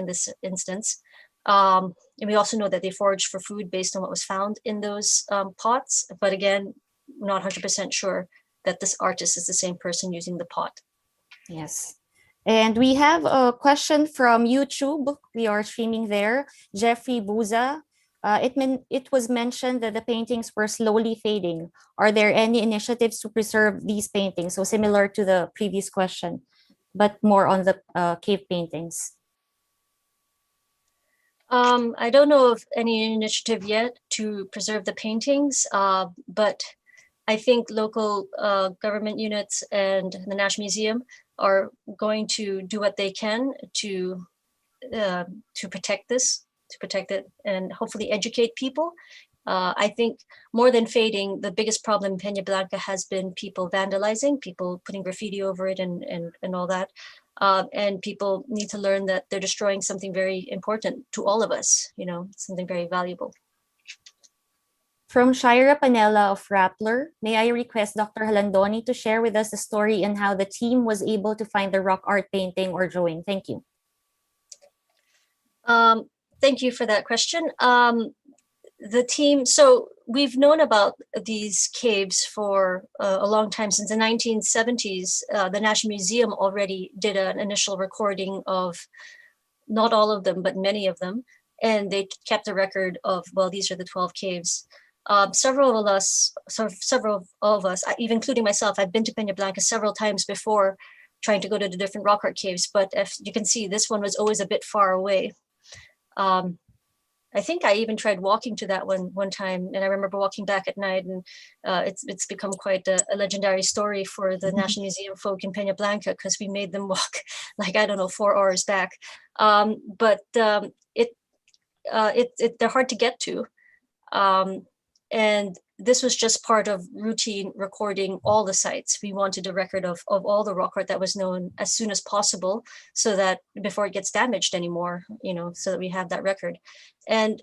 this instance. And we also know that they foraged for food based on what was found in those pots. But again, not 100% sure that this artist is the same person using the pot. Yes. And we have a question from YouTube. We are streaming there. Jeffrey Buza. It was mentioned that the paintings were slowly fading. Are there any initiatives to preserve these paintings? So similar to the previous question, but more on the cave paintings. I don't know of any initiative yet to preserve the paintings, but I think local government units and the National Museum are going to do what they can to protect this, to protect it, and hopefully educate people. I think more than fading, the biggest problem in Peñablanca has been people vandalizing, people putting graffiti over it and all that. And people need to learn that they're destroying something very important to all of us, something very valuable. From Shira Panella of Rappler, may I request Dr. Halandoni to share with us the story and how the team was able to find the rock art painting or drawing? Thank you. Thank you for that question. The team, so we've known about these caves for a long time. Since the 1970s, the National Museum already did an initial recording of not all of them, but many of them. And they kept a record of, well, these are the 12 caves. Several of us, even including myself, I've been to Peñablanca several times before trying to go to the different rock art caves. But if you can see, this one was always a bit far away. I think I even tried walking to that one time, and I remember walking back at night, and it's become quite a legendary story for the National Museum folk in Peñablanca, because we made them walk like, I don't know, 4 hours back. But they're hard to get to. And this was just part of routine recording all the sites. We wanted a record of all the rock art that was known as soon as possible, so that before it gets damaged anymore, so that we have that record. And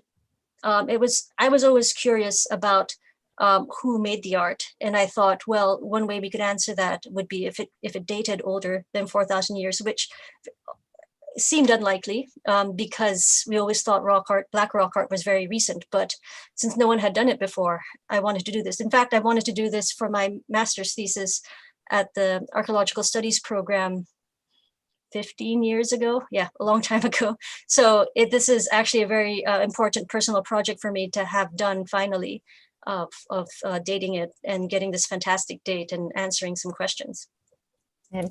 I was always curious about who made the art. And I thought, well, one way we could answer that would be if it dated older than 4,000 years, which seemed unlikely, because we always thought black rock art was very recent. But since no one had done it before, I wanted to do this. In fact, I wanted to do this for my master's thesis at the Archaeological Studies program 15 years ago. Yeah, a long time ago. So this is actually a very important personal project for me to have done finally, of dating it and getting this fantastic date and answering some questions. And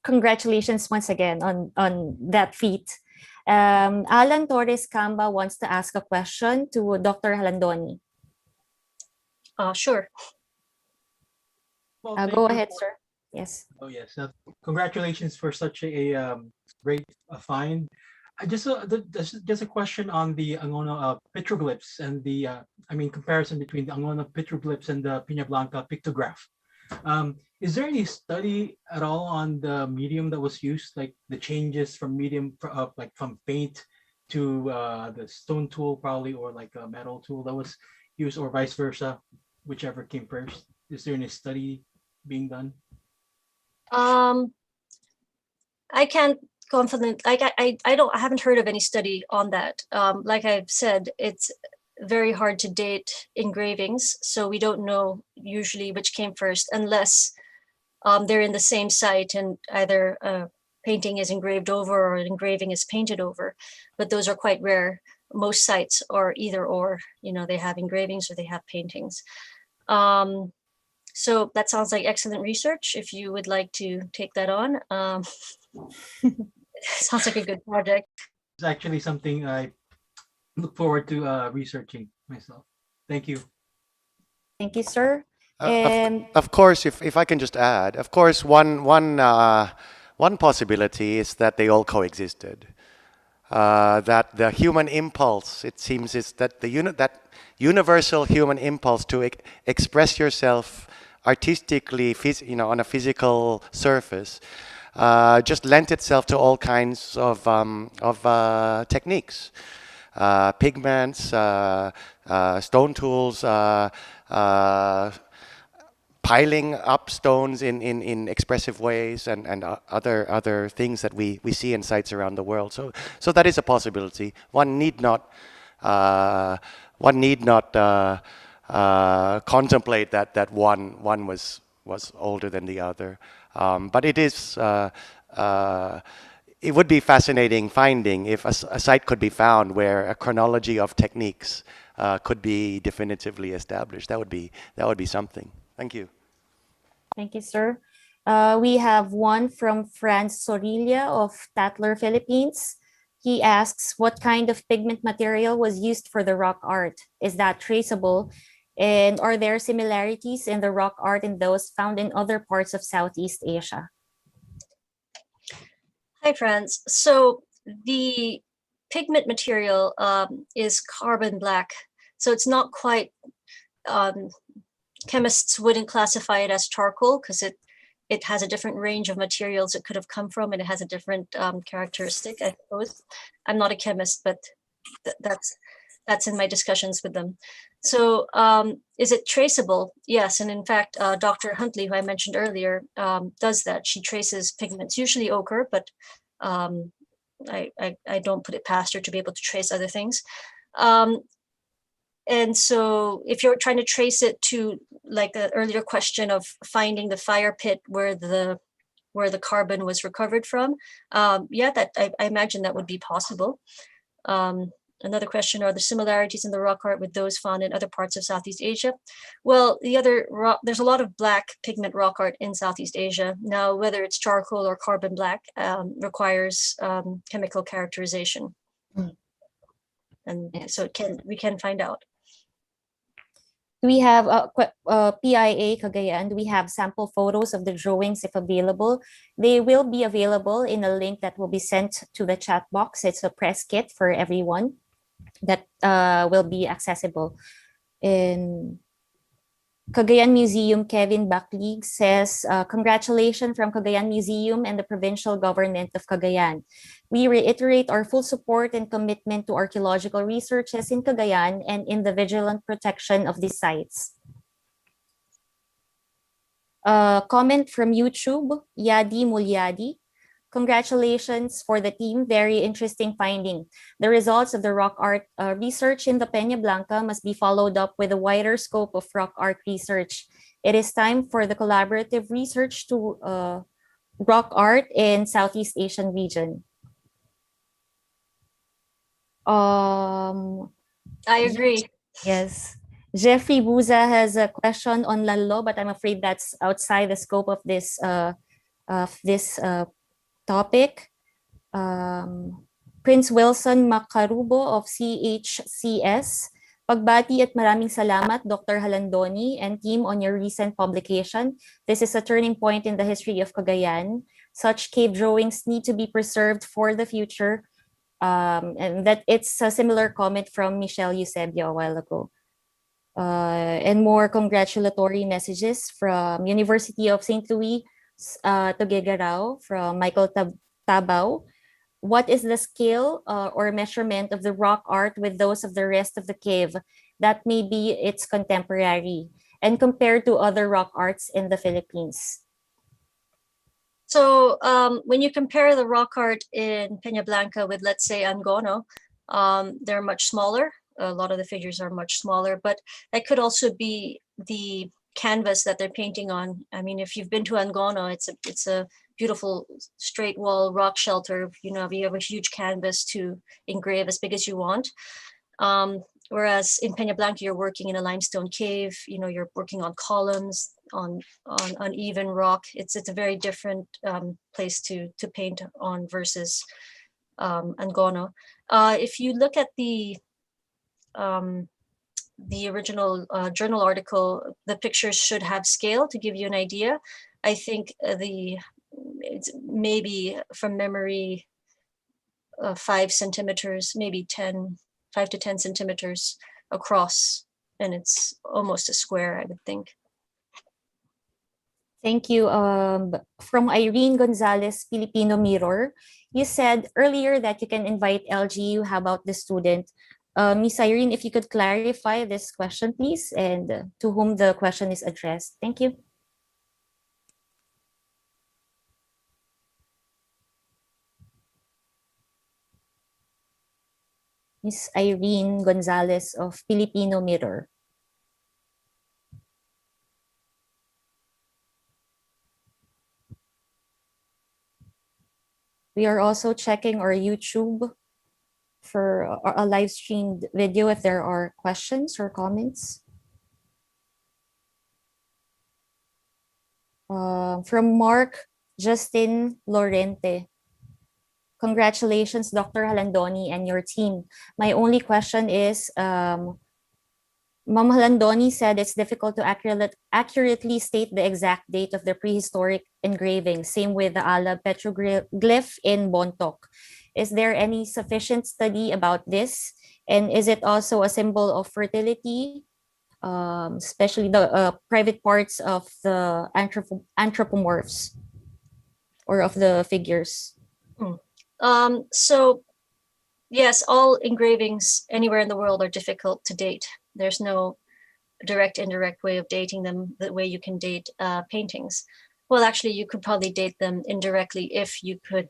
congratulations once again on that feat. Alan Torres Camba wants to ask a question to Dr. Halandoni. Sure. Well, Go thank you ahead, for- sir. Yes. Oh yes, congratulations for such a great find. I just a question on the Angono petroglyphs and the comparison between the Angono petroglyphs and the Peñablanca pictograph. Is there any study at all on the medium that was used, like the changes from medium, like from paint to the stone tool probably, or like a metal tool that was used, or vice versa, whichever came first? Is there any study being done? I can't confident, like I haven't heard of any study on that. Like I've said, it's very hard to date engravings, so we don't know usually which came first, unless they're in the same site and either a painting is engraved over or an engraving is painted over, but those are quite rare. Most sites are either or, they have engravings or they have paintings. So that sounds like excellent research. If you would like to take that on, sounds like a good project. It's actually something I look forward to researching myself. Thank you. Thank you, sir. Of course, if I can just add, of course, one possibility is that they all coexisted. That the human impulse, it seems, is that that universal human impulse to express yourself artistically, on a physical surface, just lent itself to all kinds of techniques, pigments, stone tools, piling up stones in expressive ways, and other things that we see in sites around the world. So that is a possibility. One need not contemplate that one was older than the other. But it is it would be fascinating finding if a site could be found where a chronology of techniques could be definitively established. That would be something. Thank you. Thank you, sir. We have one from Franz Sorilla of Tatler, Philippines. He asks, what kind of pigment material was used for the rock art? Is that traceable? And are there similarities in the rock art and those found in other parts of Southeast Asia? Hi, Franz. So the pigment material is carbon black. So it's not quite, chemists wouldn't classify it as charcoal because it has a different range of materials it could have come from, and it has a different characteristic, I suppose. I'm not a chemist, but that's in my discussions with them. So is it traceable? Yes, and in fact, Dr. Huntley, who I mentioned earlier, does that. She traces pigments, usually ochre, but I don't put it past her to be able to trace other things. And so if you're trying to trace it to, like the earlier question of finding the fire pit where the carbon was recovered from, yeah, that I imagine that would be possible. Another question, are the similarities in the rock art with those found in other parts of Southeast Asia? Well, there's a lot of black pigment rock art in Southeast Asia. Now, whether it's charcoal or carbon black requires chemical characterization. And so we can find out. We have PIA Cagayan. We have sample photos of the drawings if available. They will be available in a link that will be sent to the chat box. It's a press kit for everyone that will be accessible. In Cagayan Museum, Kevin Baklig says, congratulations from Cagayan Museum and the provincial government of Cagayan. We reiterate our full support and commitment to archaeological researches in Cagayan and in the vigilant protection of these sites. Comment from YouTube, Yadi Mulyadi. Congratulations for the team. Very interesting finding. The results of the rock art research in the Peñablanca must be followed up with a wider scope of rock art research. It is time for the collaborative research to rock art in Southeast Asian region. I agree. Yes. Jeffrey Buza has a question on Lalo, but I'm afraid that's outside the scope of this of this topic. Prince Wilson Macarubo of CHCS. Pagbati at maraming salamat, Dr. Halandoni and team, on your recent publication. This is a turning point in the history of Cagayan. Such cave drawings need to be preserved for the future. And that it's a similar comment from Michelle Eusebio a while ago. And more congratulatory messages from University of St. Louis, Tuguegarao, from Michael Tabao. What is the scale or measurement of the rock art with those of the rest of the cave that may be its contemporary and compared to other rock arts in the Philippines? So when you compare the rock art in Peñablanca with, let's say, Angono, they're much smaller. A lot of the figures are much smaller, but that could also be the canvas that they're painting on. I mean, if you've been to Angono, it's a beautiful straight wall rock shelter. You know, you have a huge canvas to engrave as big as you want. Whereas in Peñablanca, you're working in a limestone cave. You know, you're working on columns, on uneven rock. It's a very different place to paint on versus Angono. If you look at the original journal article, the pictures should have scale to give you an idea. I think it's maybe from memory 5 centimeters, maybe 5 to 10 centimeters across, and it's almost a square, I would think. Thank you. From Irene Gonzalez, Filipino Mirror, you said earlier that you can invite LGU. How about the student? Ms. Irene, if you could clarify this question, please, and to whom the question is addressed. Thank you. Ms. Irene Gonzalez of Filipino Mirror. We are also checking our YouTube for a live streamed video if there are questions or comments. From Mark Justin Lorente. Congratulations, Dr. Halandoni and your team. My only question is, Ma'am Halandoni said it's difficult to accurately state the exact date of the prehistoric engraving. Same with the Alab petroglyph in Bontoc. Is there any sufficient study about this? And is it also a symbol of fertility, especially the private parts of the anthropomorphs or of the figures? So yes, all engravings anywhere in the world are difficult to date. There's no direct, indirect way of dating them the way you can date paintings. Well, actually, you could probably date them indirectly if you could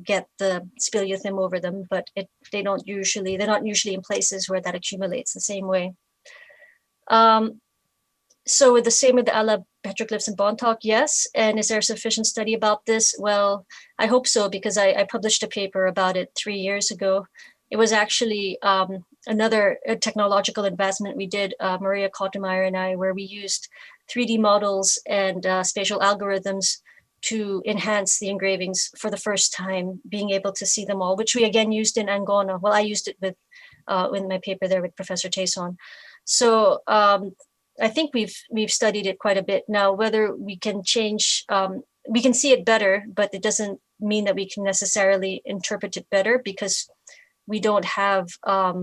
get the speleothem over them, but they're not usually in places where that accumulates the same way. So with the same with the Alab petroglyphs in Bontoc, yes. And is there sufficient study about this? Well, I hope so, because I published a paper about it 3 years ago. It was actually another technological advancement we did, Maria Cottemeyer and I, where we used 3D models and spatial algorithms to enhance the engravings for the first time, being able to see them all, which we again used in Angono. Well, I used it with in my paper there with Professor Tayson. So I think we've studied it quite a bit. Now, whether we can change, we can see it better, but it doesn't mean that we can necessarily interpret it better, because we don't have a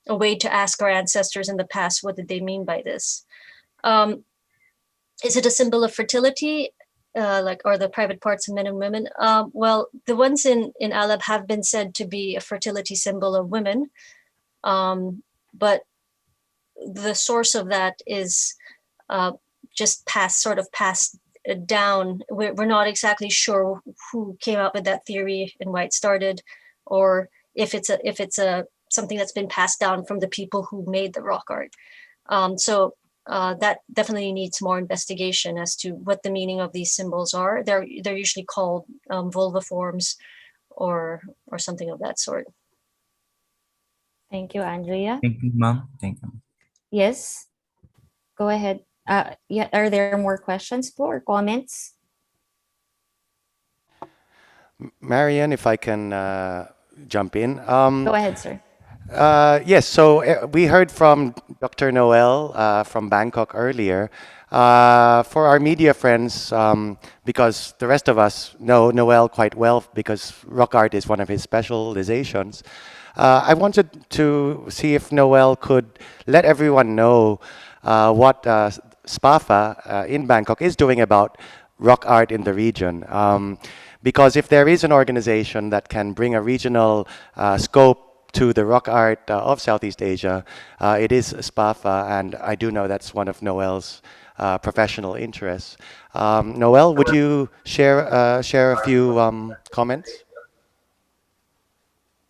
way to ask our ancestors in the past, what did they mean by this? Is it a symbol of fertility, or the private parts of men and women? Well, the ones in Alab have been said to be a fertility symbol of women, but the source of that is just passed down. We're not exactly sure who came up with that theory and why it started, or if it's a something that's been passed down from the people who made the rock art. So that definitely needs more investigation as to what the meaning of these symbols are. They're usually called vulviforms or something of that sort. Thank you, Andrea. Thank you, ma'am. Thank you. Yes, go ahead. Yeah, are there more questions or comments? Marian, if I can jump in. Go ahead, sir. Yes, so we heard from Dr. Noel from Bangkok earlier. For our media friends, because the rest of us know Noel quite well because rock art is one of his specializations, I wanted to see if Noel could let everyone know what SPAFA in Bangkok is doing about rock art in the region. Because if there is an organization that can bring a regional scope to the rock art of Southeast Asia, it is SPAFA, and I do know that's one of Noel's professional interests. Noel, would you share a few comments?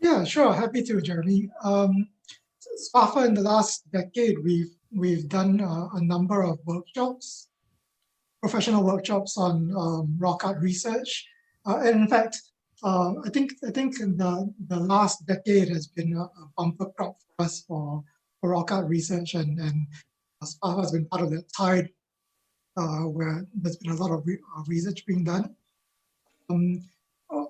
Yeah, sure. Happy to, Jeremy. SPAFA in the last decade, we've done a number of workshops, professional workshops on rock art research. And in fact, I think the last decade has been a bumper crop for us for rock art research, and SPAFA has been part of that tide where there's been a lot of research being done.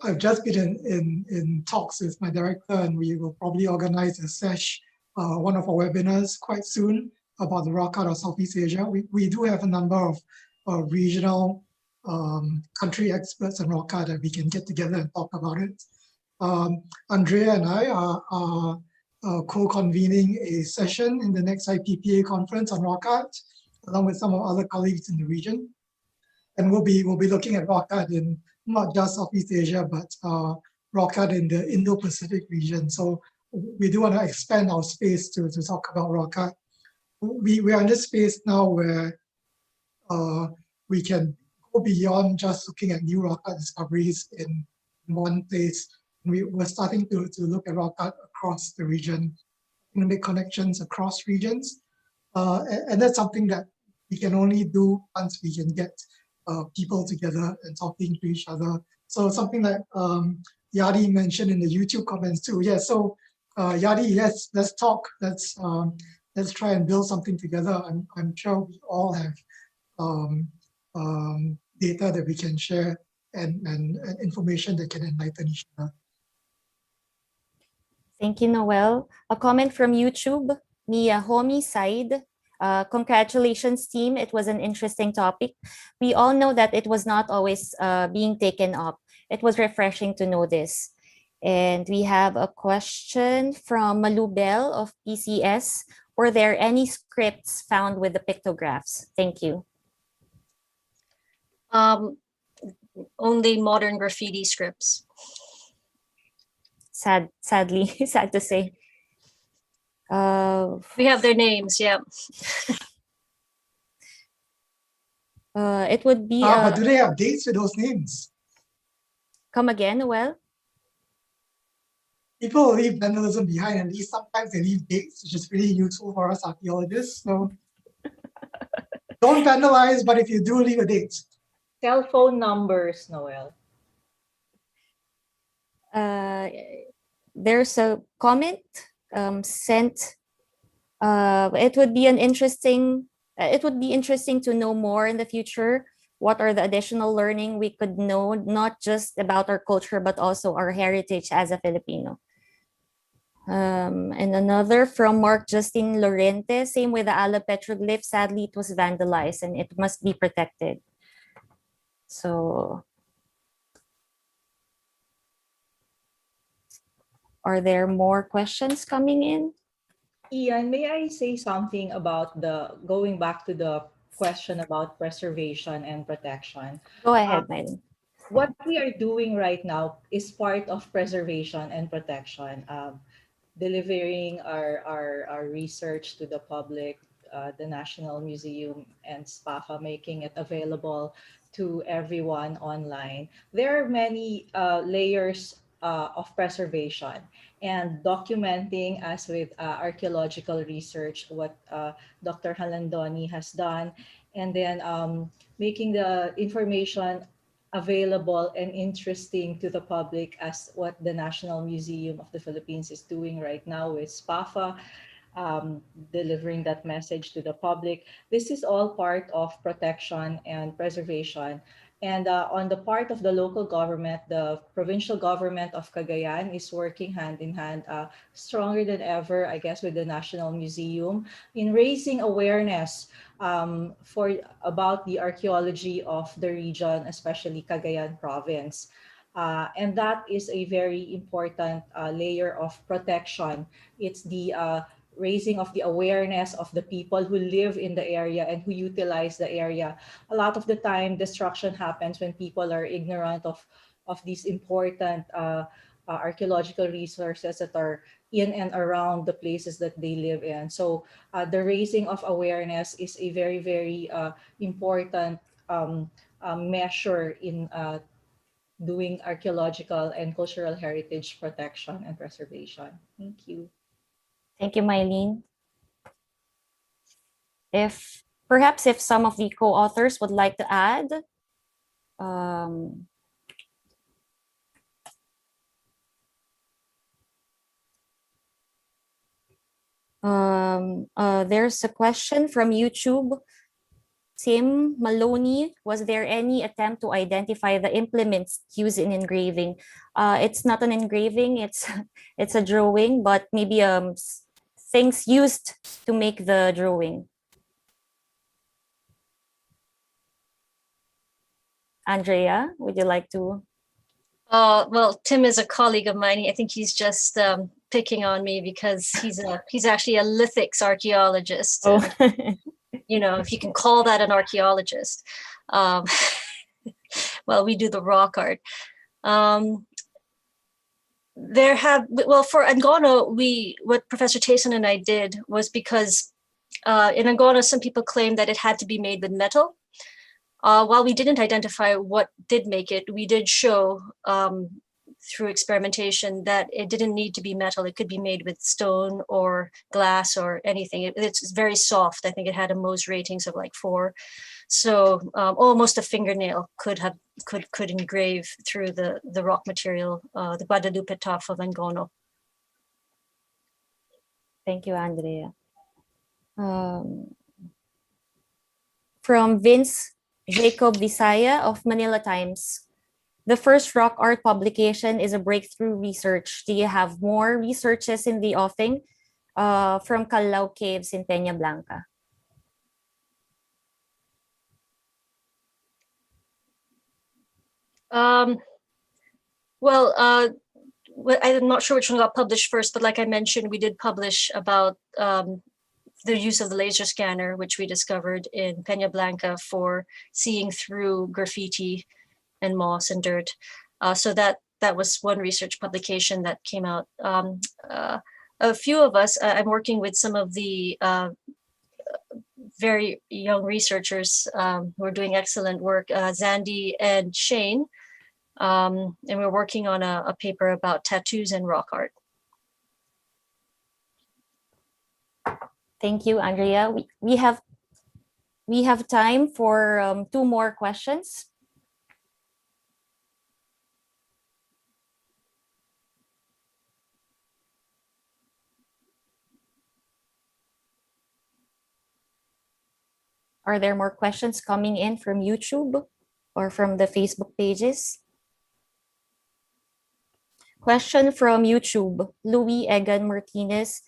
I've just been in talks with my director, and we will probably organize a sesh, one of our webinars quite soon about the rock art of Southeast Asia. We do have a number of regional country experts on rock art that we can get together and talk about it. Andrea and I are co-convening a session in the next IPPA conference on rock art, along with some of our other colleagues in the region. And we'll be looking at rock art in not just Southeast Asia, but rock art in the Indo-Pacific region. So we do want to expand our space to talk about rock art. We are in this space now where we can go beyond just looking at new rock art discoveries in one place. We're starting to look at rock art across the region, and make connections across regions. And that's something that we can only do once we can get people together and talking to each other. So something that Yadi mentioned in the YouTube comments too. Yeah, so Yadi, let's talk. Let's try and build something together. I'm sure we all have data that we can share and information that can enlighten each other. Thank you, Noel. A comment from YouTube, Mia Homi Said. Congratulations, team. It was an interesting topic. We all know that it was not always being taken up. It was refreshing to know this. And we have a question from Malu Bell of PCS. Were there any scripts found with the pictographs? Thank you. Only modern graffiti scripts. Sadly, sad to say. We have their names, yeah. It would be. But do they have dates with those names? Come again, Noel? People leave vandalism behind, and sometimes they leave dates, which is really useful for us archaeologists. So don't vandalize, but if you do, leave a date. Cell phone numbers, Noel. There's a comment sent. It would be interesting to know more in the future. What are the additional learning we could know, not just about our culture, but also our heritage as a Filipino. And another from Mark Justin Lorente, same with the Ala petroglyph. Sadly, it was vandalized and it must be protected. So, are there more questions coming in? Ian, may I say something about going back to the question about preservation and protection? Go ahead, Maylin. What we are doing right now is part of preservation and protection, delivering our research to the public, the National Museum and SPAFA, making it available to everyone online. There are many layers of preservation and documenting, as with archaeological research, what Dr. Halandoni has done, and then making the information available and interesting to the public, as what the National Museum of the Philippines is doing right now with SPAFA, delivering that message to the public. This is all part of protection and preservation. And on the part of the local government, the provincial government of Cagayan is working hand in hand, stronger than ever, I guess, with the National Museum in raising awareness about the archaeology of the region, especially Cagayan province. And that is a very important layer of protection. It's the raising of the awareness of the people who live in the area and who utilize the area. A lot of the time, destruction happens when people are ignorant of these important archaeological resources that are in and around the places that they live in. So the raising of awareness is a very, very important measure in doing archaeological and cultural heritage protection and preservation. Thank you. Thank you, Mylene. Perhaps if some of the co-authors would like to add. There's a question from YouTube. Tim Maloney, was there any attempt to identify the implements used in engraving? It's not an engraving, it's a drawing, but maybe things used to make the drawing. Andrea, would you like to? Well, Tim is a colleague of mine. I think he's just picking on me because he's actually a lithics archaeologist. Oh. You know, if you can call that an archaeologist. Well, we do the rock art. For Angono, what Professor Tayson and I did was because in Angono, some people claim that it had to be made with metal. While we didn't identify what did make it, we did show through experimentation that it didn't need to be metal. It could be made with stone or glass or anything. It's very soft. I think it had a Mohs ratings of like 4. So almost a fingernail could engrave through the rock material, the Guadalupe tuff of Angono. Thank you, Andrea. From Vince Jacob Visaya of Manila Times. The first rock art publication is a breakthrough research. Do you have more researches in the offing from Callao Caves in Peñablanca? Well, I'm not sure which one got published first, but like I mentioned, we did publish about the use of the laser scanner, which we discovered in Peñablanca for seeing through graffiti and moss and dirt. So that was one research publication that came out. A few of us, I'm working with some of the very young researchers who are doing excellent work, Zandy and Shane, and we're working on a paper about tattoos and rock art. Thank you, Andrea. We have time for 2 more questions. Are there more questions coming in from YouTube or from the Facebook pages? Question from YouTube, Louis Egan Martinez.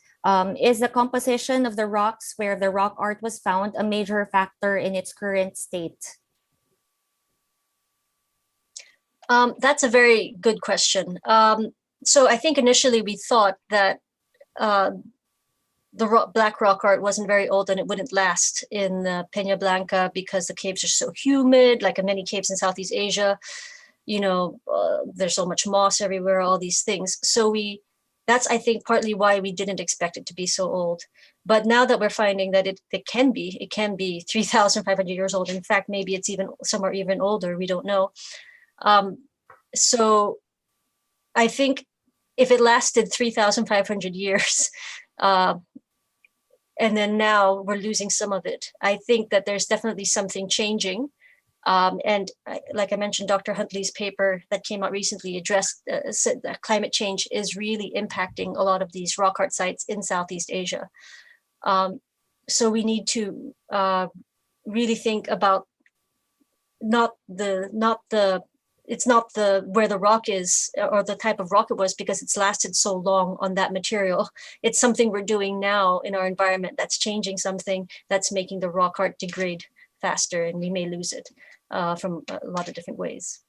Is the composition of the rocks where the rock art was found a major factor in its current state? That's a very good question. So I think initially we thought that the black rock art wasn't very old and it wouldn't last in Peñablanca because the caves are so humid, like in many caves in Southeast Asia. You know, there's so much moss everywhere, all these things. So that's, I think, partly why we didn't expect it to be so old. But now that we're finding that it can be 3,500 years old. In fact, maybe it's even somewhere even older. We don't know. So I think if it lasted 3,500 years, and then now we're losing some of it, I think that there's definitely something changing. And like I mentioned, Dr. Huntley's paper that came out recently addressed said that climate change is really impacting a lot of these rock art sites in Southeast Asia. So we need to really think about it's not the where the rock is or the type of rock it was, because it's lasted so long on that material. It's something we're doing now in our environment that's changing something, that's making the rock art degrade faster, and we may lose it from a lot of different ways.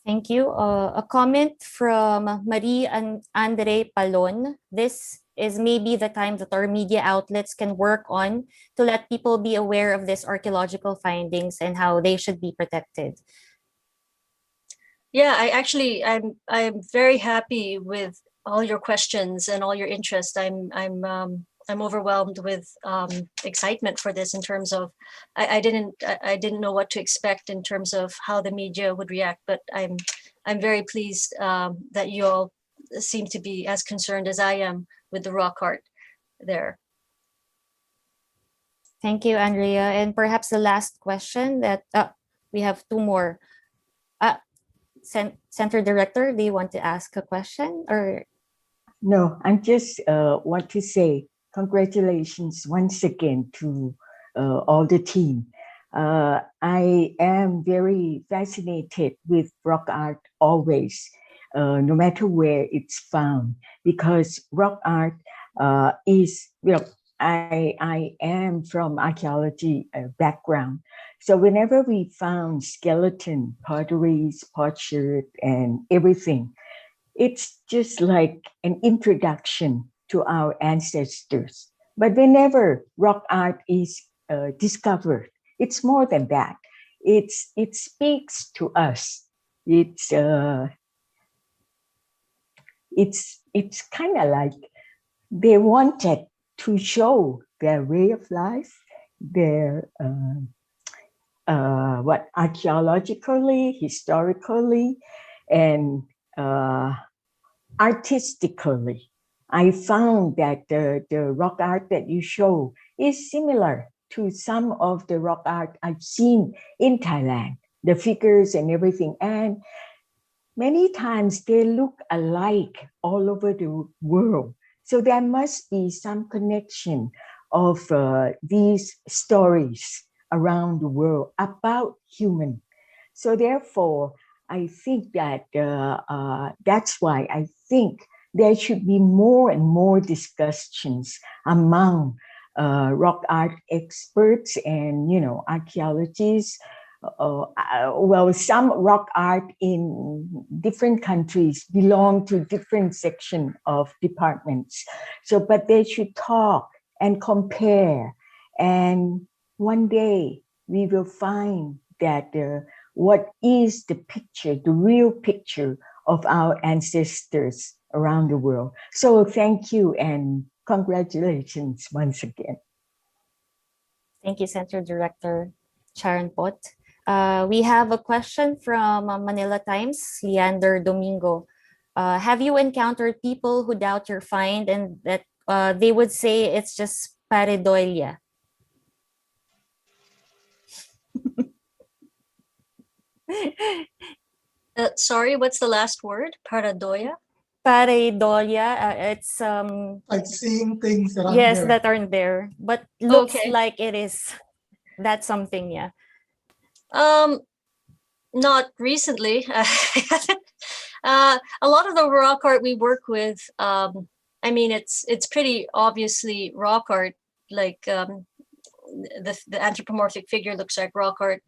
Thank you. A comment from Marie Andre Palon. This is maybe the time that our media outlets can work on to let people be aware of these archaeological findings and how they should be protected. Yeah, I'm very happy with all your questions and all your interest. I'm overwhelmed with excitement for this in terms of I didn't know what to expect in terms of how the media would react, but I'm very pleased that you all seem to be as concerned as I am with the rock art there. Thank you, Andrea. And perhaps the last question that we have two more. Center Director, do you want to ask a question or? No, I just want to say congratulations once again to all the team. I am very fascinated with rock art always, no matter where it's found, because rock art is, I am from archaeology background. So whenever we found skeleton, potteries, potsherd, and everything, it's just like an introduction to our ancestors. But whenever rock art is discovered, it's more than that. It speaks to us. It's kind of like they wanted to show their way of life, their archaeologically, historically, and artistically. I found that the rock art that you show is similar to some of the rock art I've seen in Thailand, the figures and everything. And many times they look alike all over the world. So there must be some connection of these stories around the world about human. So therefore, I think that that's why I think there should be more and more discussions among rock art experts and, archaeologists. Well, some rock art in different countries belong to different section of departments. So, but they should talk and compare. And one day we will find that what is the picture, the real picture of our ancestors around the world. So thank you and congratulations once again. Thank you, Center Director Sharon Pot. We have a question from Manila Times, Leander Domingo. Have you encountered people who doubt your find and that they would say it's just pareidolia? Sorry, what's the last word? Pareidolia? Pareidolia, it's like seeing things that aren't yes, there. that aren't there, but looks Okay. like it is. That's something, yeah. Not recently. A lot of the rock art we work with, I mean, it's pretty obviously rock art, like the anthropomorphic figure looks like rock art.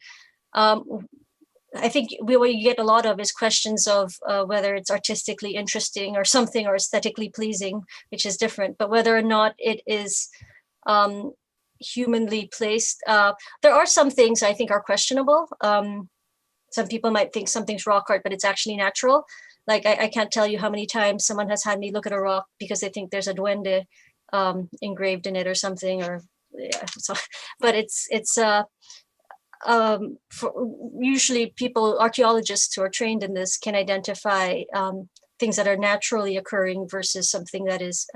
I think what you get a lot of is questions of whether it's artistically interesting or something, or aesthetically pleasing, which is different, but whether or not it is humanly placed. There are some things I think are questionable. Some people might think something's rock art, but it's actually natural. Like I can't tell you how many times someone has had me look at a rock because they think there's a duende engraved in it or something, or yeah. So, but usually archaeologists who are trained in this can identify things that are naturally occurring versus something that is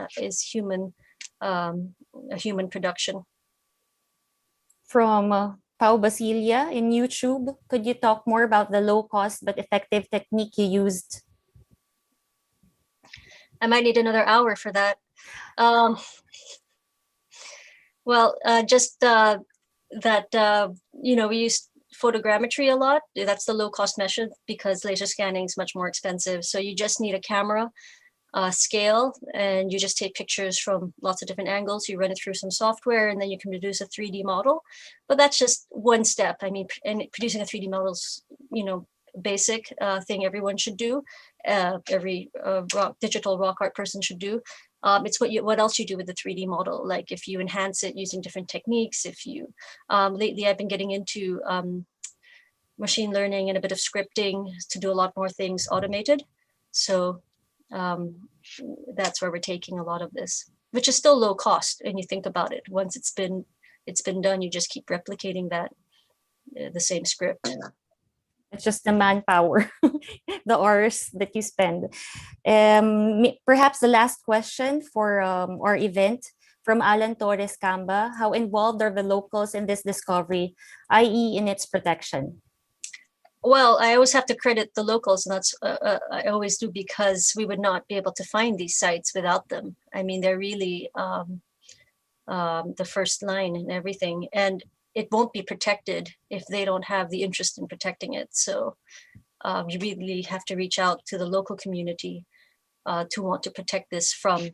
human, a human production. From Pau Basilia in YouTube, could you talk more about the low cost but effective technique you used? I might need another hour for that. Well, just that we use photogrammetry a lot. That's the low-cost method because laser scanning is much more expensive. So you just need a camera, scale, and you just take pictures from lots of different angles. You run it through some software, and then you can produce a 3D model. But that's just one step. I mean, and producing a 3D model is, basic thing everyone should do. Every digital rock art person should do. It's what else you do with the 3D model. Like if you enhance it using different techniques. If you lately, I've been getting into machine learning and a bit of scripting to do a lot more things automated. So that's where we're taking a lot of this, which is still low cost. And you think about it, once it's been done, you just keep replicating that the same script. It's just the manpower, the hours that you spend. Perhaps the last question for our event from Alan Torres Camba: how involved are the locals in this discovery, i.e. in its protection? Well, I always have to credit the locals, and that's I always do, because we would not be able to find these sites without them. I mean, they're really the first line and everything, and it won't be protected if they don't have the interest in protecting it. So you really have to reach out to the local community to want to protect this from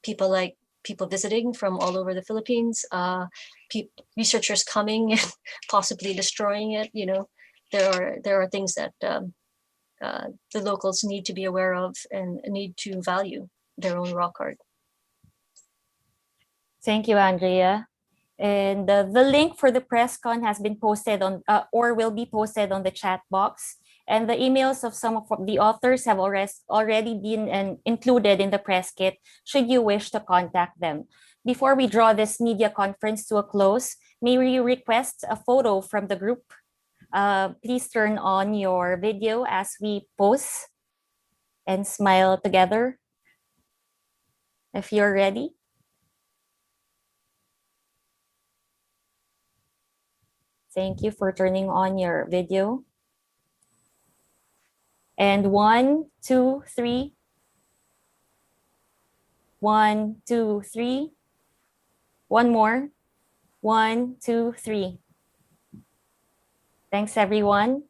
people visiting from all over the Philippines, researchers coming and possibly destroying it. There are things that the locals need to be aware of and need to value their own rock art. Thank you, Andrea. And the link for the press con has been posted on or will be posted on the chat box. And the emails of some of the authors have already been included in the press kit, should you wish to contact them. Before we draw this media conference to a close, may we request a photo from the group? Please turn on your video as we pose and smile together, if you're ready. Thank you for turning on your video. And 1, 2, 3. 1, 2, 3. One more. 1, 2, 3. Thanks, everyone.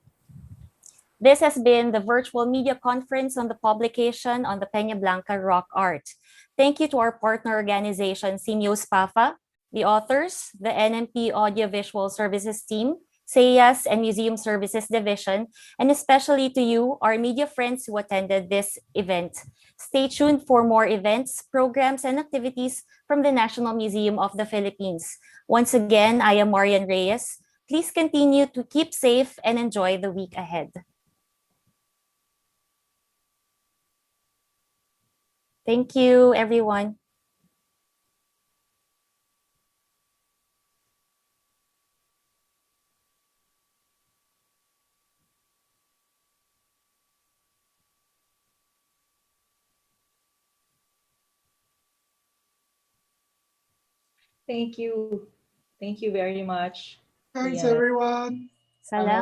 This has been the virtual media conference on the publication on the Peñablanca rock art. Thank you to our partner organization, SEAMEO SPAFA, the authors, the NMP Audiovisual Services team, SEAS and Museum Services Division, and especially to you, our media friends who attended this event. Stay tuned for more events, programs, and activities from the National Museum of the Philippines. Once again, I am Marian Reyes. Please continue to keep safe and enjoy the week ahead. Thank you, everyone. Thank you. Thank you very much. Thanks, Rian. everyone. Salamat.